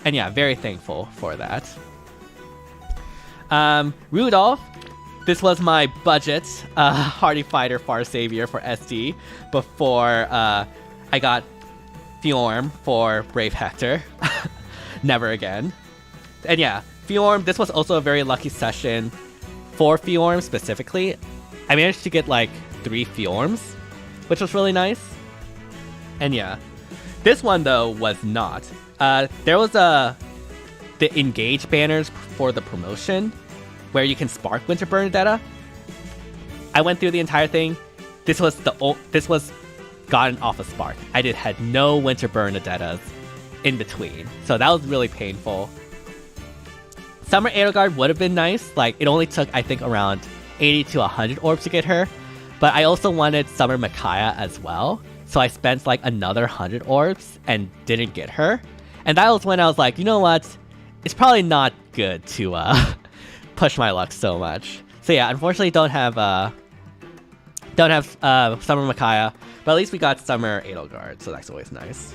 And yeah, very thankful for that. Rudolph, this was my budget Hardy Fighter Far Savior for SD before I got Fjorm for Brave Hector. Never again. And yeah, Fjorm, this was also a very lucky session for Fjorm specifically. I managed to get like 3 Fjorms, which was really nice. And yeah, this one though was not. There was the engage banners for the promotion where you can spark Winter Bernadetta. I went through the entire thing. This was gotten off a spark. I had no Winter Bernadettas in between, so that was really painful. Summer Edelgard would have been nice. Like, it only took, I think, around 80 to 100 orbs to get her. But I also wanted Summer Micaiah as well. So I spent like another 100 orbs and didn't get her. And that was when I was like, you know what? It's probably not good to push my luck so much. So yeah, unfortunately don't have Summer Micaiah. But at least we got Summer Edelgard, so that's always nice.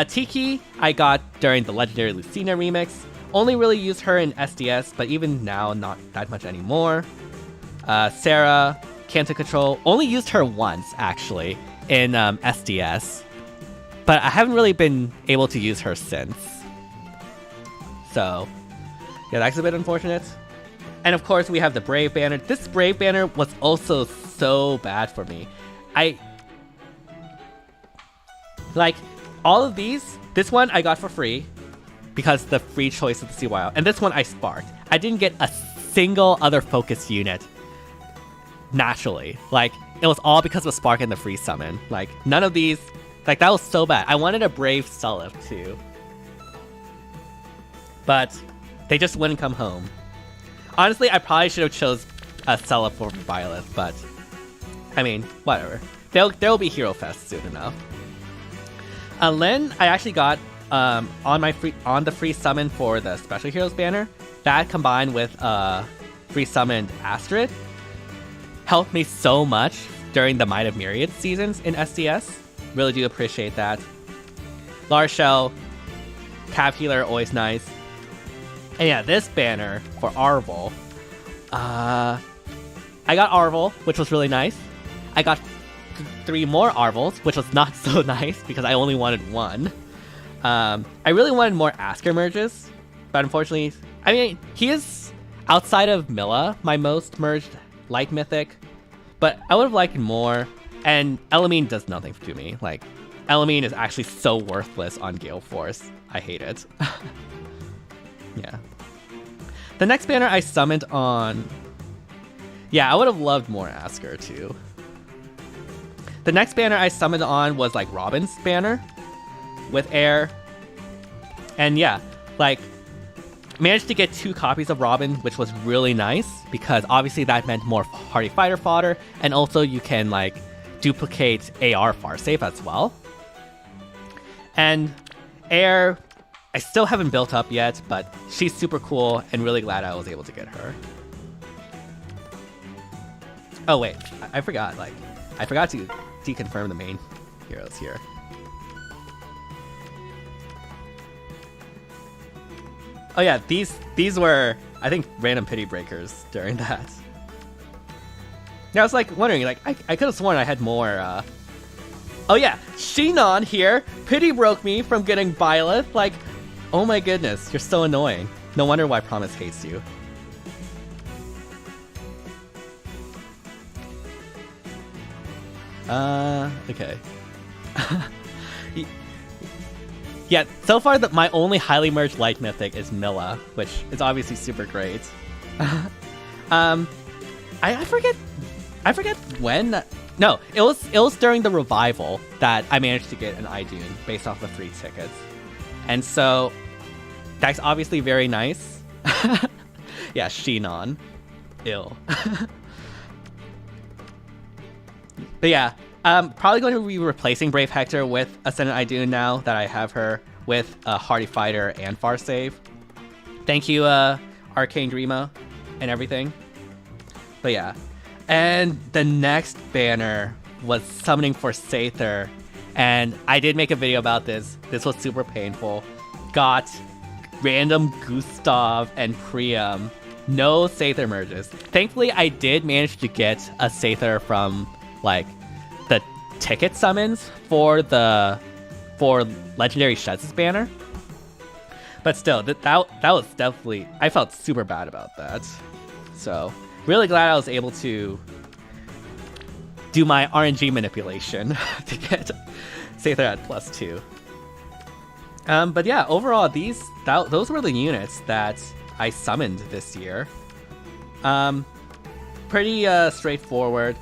Tiki, I got during the Legendary Lucina remix. Only really used her in SDS, but even now, not that much anymore. Sarah, Canto Control, only used her once, actually, in SDS. But I haven't really been able to use her since. So, yeah, that's a bit unfortunate. And of course, we have the Brave banner. This Brave banner was also so bad for me. Like, all of these, this one I got for free because the free choice of the CYL. And this one I sparked. I didn't get a single other focus unit naturally. Like, it was all because of Spark and the free summon. Like, none of these, like, that was so bad. I wanted a Brave Sulliv too. But they just wouldn't come home. Honestly, I probably should have chose a Sulliv for Violet, but I mean, whatever. There'll be Hero Fest soon enough. Lyn, I actually got on the free summon for the Special Heroes banner. That combined with free summoned Astrid helped me so much during the Might of Myriad seasons in SDS. Really do appreciate that. Larshell, Cav Healer, always nice. And yeah, this banner for Arvel. I got Arvel, which was really nice. I got 3 more Arvels, which was not so nice because I only wanted 1. I really wanted more Asker merges, but unfortunately, I mean, he is, outside of Milla, my most merged light mythic, but I would have liked more, and Elamine does nothing to me. Like, Elamine is actually so worthless on Gale Force. I hate it. Yeah. The next banner I summoned on... Yeah, I would have loved more Asker too. The next banner I summoned on was like Robin's banner with air. And yeah, like, managed to get 2 copies of Robin, which was really nice because obviously that meant more Hardy Fighter fodder, and also you can like duplicate AR Farsafe as well. And air, I still haven't built up yet, but she's super cool and really glad I was able to get her. Oh wait, I forgot to deconfirm the main heroes here. Oh yeah, these were, I think, random pity breakers during that. Yeah, I was like wondering, like, I could have sworn I had more, Oh yeah, Shinon here, pity broke me from getting Violet, like, oh my goodness, you're so annoying. No wonder why Promise hates you. Okay. Yeah, so far my only highly merged light mythic is Milla, which is obviously super great. I forget when. No, it was during the revival that I managed to get an Idune based off the free tickets, and so that's obviously very nice. Yeah, Shinon, ill. But yeah, probably going to be replacing Brave Hector with Ascendant Idune now that I have her with Hardy Fighter and Farsave. Thank you, Arcane Dreama and everything. But yeah, and the next banner was summoning for Sather, and I did make a video about this. This was super painful. Got random Gustav and Priam. No Sather merges. Thankfully, I did manage to get a Sather from like the ticket summons for Legendary Sheds' banner. But still, that was definitely, I felt super bad about that. So really glad I was able to do my RNG manipulation Say they're at +2. But yeah, overall, those were the units that I summoned this year. Pretty straightforward.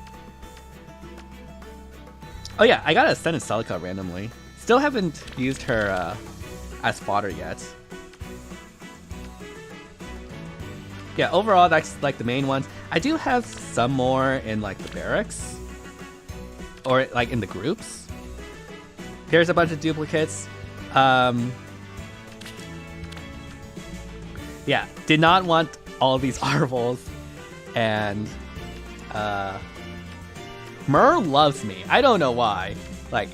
Oh yeah, I got a Ascended Celica randomly. Still haven't used her as fodder yet. Yeah, overall, that's like the main ones. I do have some more in like the barracks. Or like in the groups. Here's a bunch of duplicates. Yeah, did not want all these Arvals. And Myrrh loves me. I don't know why. Like,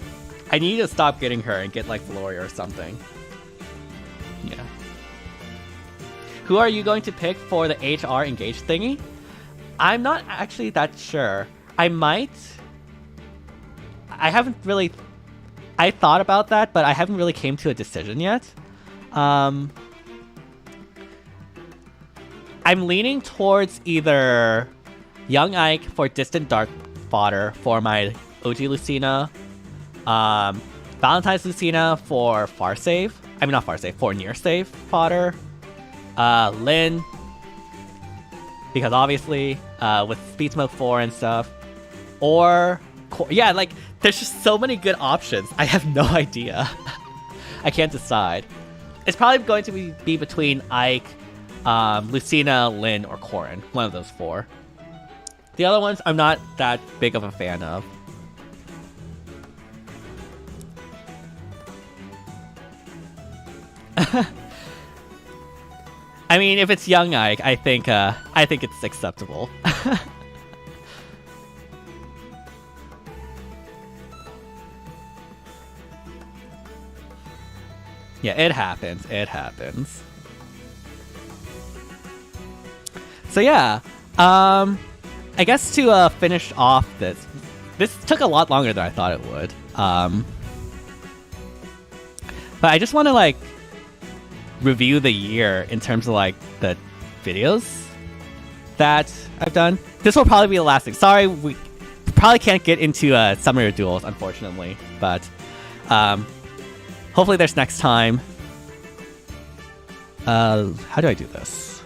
I need to stop getting her and get like Gloria or something. Yeah. Who are you going to pick for the HR engaged thingy? I'm not actually that sure. I might. I haven't really. I thought about that, but I haven't really came to a decision yet. I'm leaning towards either Young Ike for Distant Dark fodder for my OG Lucina, Valentine's Lucina for far save. I mean, not far save, for near save fodder. Lynn, because obviously with Speed Smoke 4 and stuff. Or, yeah, like, there's just so many good options. I have no idea. I can't decide. It's probably going to be between Ike, Lucina, Lynn, or Corrin. One of those four. The other ones, I'm not that big of a fan of. I mean, if it's Young Ike, I think it's acceptable. Yeah, it happens. It happens. So yeah, I guess to finish off this took a lot longer than I thought it would. But I just want to like review the year in terms of like the videos that I've done. This will probably be the last thing. Sorry, we probably can't get into Summer Duels, unfortunately, but hopefully there's next time. How do I do this?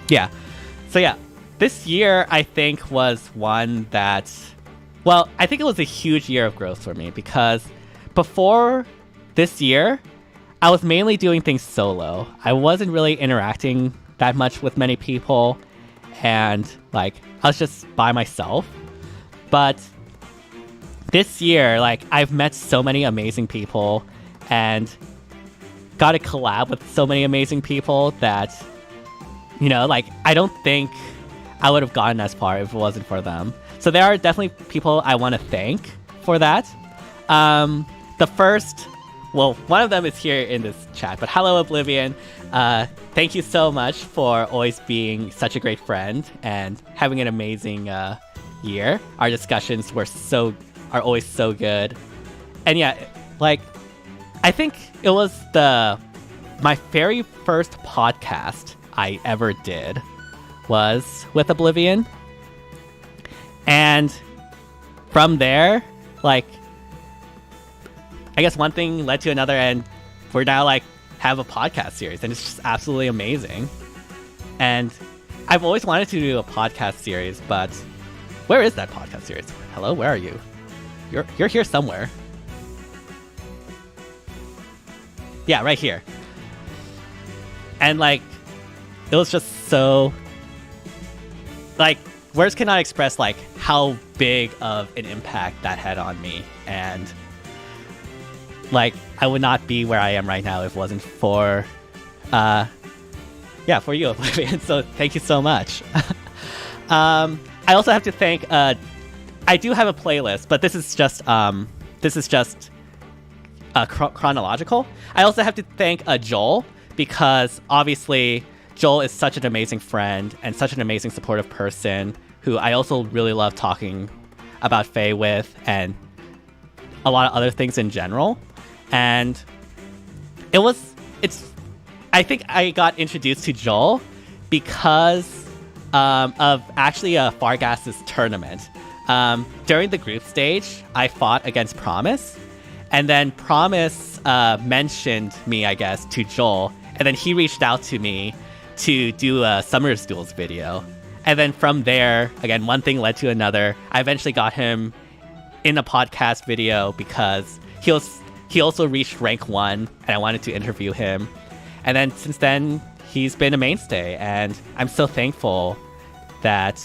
Yeah. So yeah, this year I think was one that, well, I think it was a huge year of growth for me because before this year, I was mainly doing things solo. I wasn't really interacting that much with many people, and like I was just by myself. But this year, like I've met so many amazing people and got to collab with so many amazing people that, you know, like I don't think I would have gotten as far if it wasn't for them. So there are definitely people I want to thank for that. The first, well, one of them is here in this chat, but hello Oblivion. Thank you so much for always being such a great friend and having an amazing year. Our discussions are always so good. And yeah, like, I think it was my very first podcast I ever did was with Oblivion. And from there, like, I guess one thing led to another, and we're now like have a podcast series, and it's just absolutely amazing. And I've always wanted to do a podcast series, but where is that podcast series? Hello, where are you? You're here somewhere. Yeah, right here. And like, it was just so, like, words cannot express like how big of an impact that had on me. And like, I would not be where I am right now if it wasn't for, for you, Oblivion. So thank you so much. I also have to thank, I do have a playlist, but this is just chronological. I also have to thank Joel, because obviously Joel is such an amazing friend and such an amazing supportive person who I also really love talking about Fae with and a lot of other things in general. And I think I got introduced to Joel because of actually Fargas's tournament. during the group stage, I fought against Promise. And then Promise mentioned me, I guess, to Joel. And then he reached out to me to do a Summer's Duels video. And then from there, again, one thing led to another. I eventually got him in a podcast video because he also reached rank 1 and I wanted to interview him. And then since then, he's been a mainstay. And I'm so thankful that,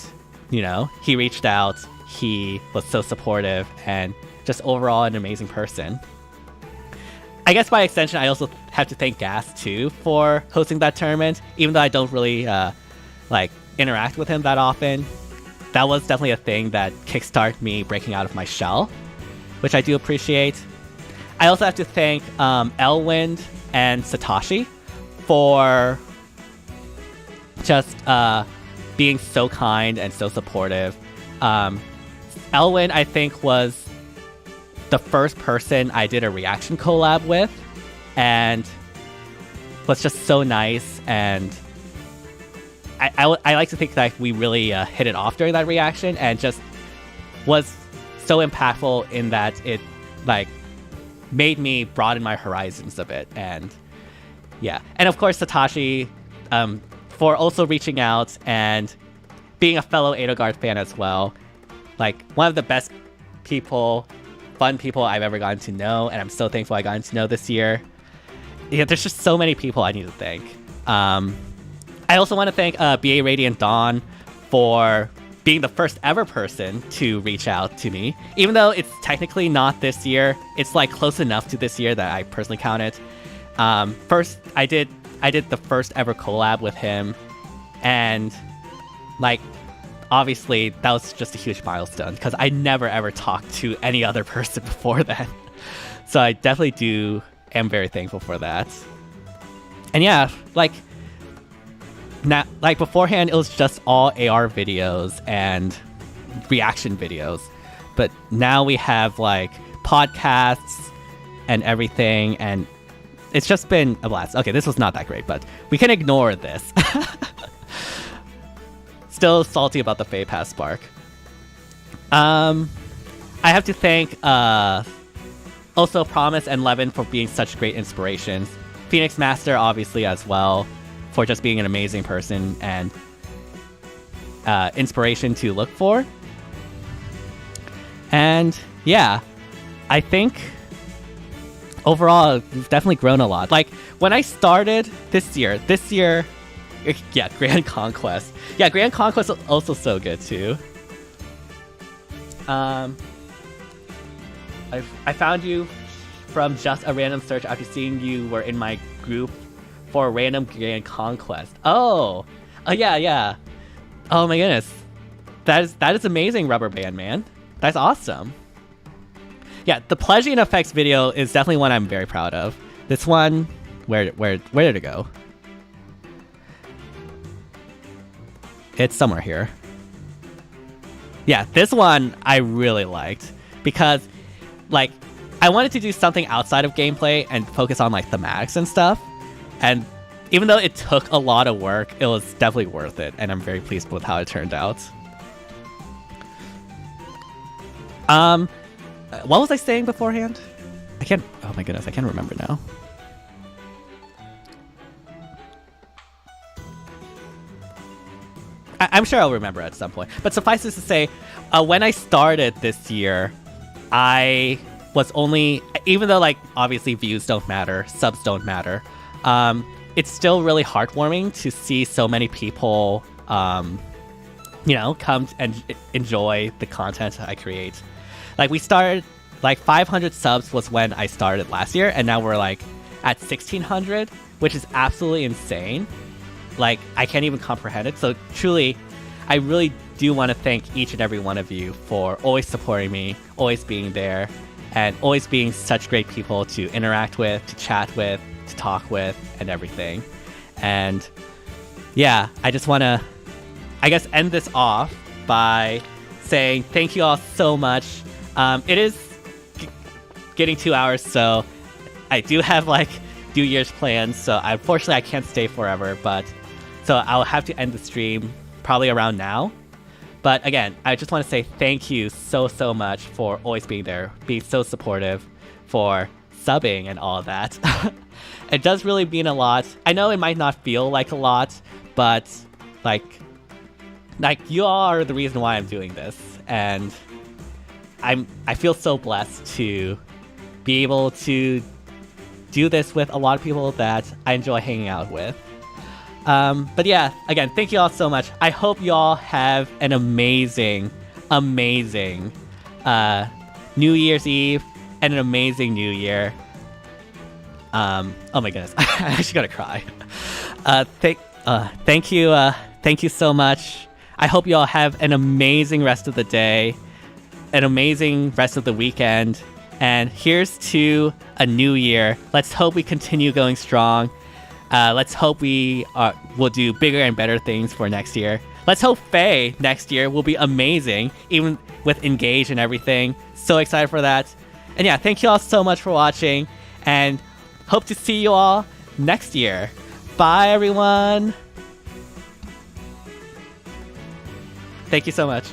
you know, he reached out. He was so supportive and just overall an amazing person. I guess by extension, I also have to thank Gas too for hosting that tournament. Even though I don't really interact with him that often, that was definitely a thing that kickstarted me breaking out of my shell, which I do appreciate. I also have to thank Elwind and Satoshi for just being so kind and so supportive. Elwin, I think, was the first person I did a reaction collab with, and was just so nice. And I like to think that we really hit it off during that reaction, and just was so impactful in that it made me broaden my horizons a bit. And yeah, and of course Satoshi for also reaching out and being a fellow Edelgard fan as well. One of the best people, fun people I've ever gotten to know, and I'm so thankful I got to know this year. Yeah, there's just so many people I need to thank. I also want to thank BA Radiant Dawn for being the first ever person to reach out to me. Even though it's technically not this year, it's close enough to this year that I personally count it. First, I did the first ever collab with him, and obviously that was just a huge milestone because I never ever talked to any other person before that. So I definitely am very thankful for that. And yeah, now, beforehand, it was just all AR videos and reaction videos. But now we have podcasts and everything, and it's just been a blast. Okay, this was not that great, but we can ignore this. Still salty about the Fey Pass Spark. I have to thank also Promise and Levin for being such great inspirations. Phoenix Master, obviously, as well, for just being an amazing person and inspiration to look for. And yeah, I think overall we've definitely grown a lot. When I started this year, yeah, Grand Conquest. Yeah, Grand Conquest is also so good too. I found you from just a random search after seeing you were in my group for a random Grand Conquest. Oh, yeah. Oh my goodness, that is amazing, Rubber Band Man. That's awesome. Yeah, the Pleasure Effects video is definitely one I'm very proud of. This one, where did it go? It's somewhere here. Yeah, this one I really liked because, I wanted to do something outside of gameplay and focus on thematics and stuff. And even though it took a lot of work, it was definitely worth it, and I'm very pleased with how it turned out. What was I saying beforehand? Oh my goodness, I can't remember now. I'm sure I'll remember at some point. But suffice it to say, when I started this year, I was only, even though obviously views don't matter, subs don't matter, it's still really heartwarming to see so many people, come and enjoy the content I create. We started, 500 subs was when I started last year, and now we're at 1,600, which is absolutely insane. I can't even comprehend it. So truly, I really do want to thank each and every one of you for always supporting me, always being there, and always being such great people to interact with, to chat with, to talk with, and everything. And yeah, I just want to, end this off by saying thank you all so much. It is getting 2 hours, so I do have New Year's plans, so unfortunately I can't stay forever, but so I'll have to end the stream probably around now. But again, I just want to say thank you so much for always being there, being so supportive, for subbing and all of that. It does really mean a lot. I know it might not feel like a lot, but like you all are the reason why I'm doing this, and I feel so blessed to be able to do this with a lot of people that I enjoy hanging out with. But yeah, again, thank you all so much. I hope you all have an amazing New Year's Eve and an amazing New Year. Oh my goodness, I actually gotta cry. Thank you so much. I hope you all have an amazing rest of the day, an amazing rest of the weekend, and here's to a new year. Let's hope we continue going strong. Let's hope we will do bigger and better things for next year. Let's hope Faye next year will be amazing, even with Engage and everything. So excited for that. And yeah, thank you all so much for watching, and hope to see you all next year. Bye, everyone. Thank you so much.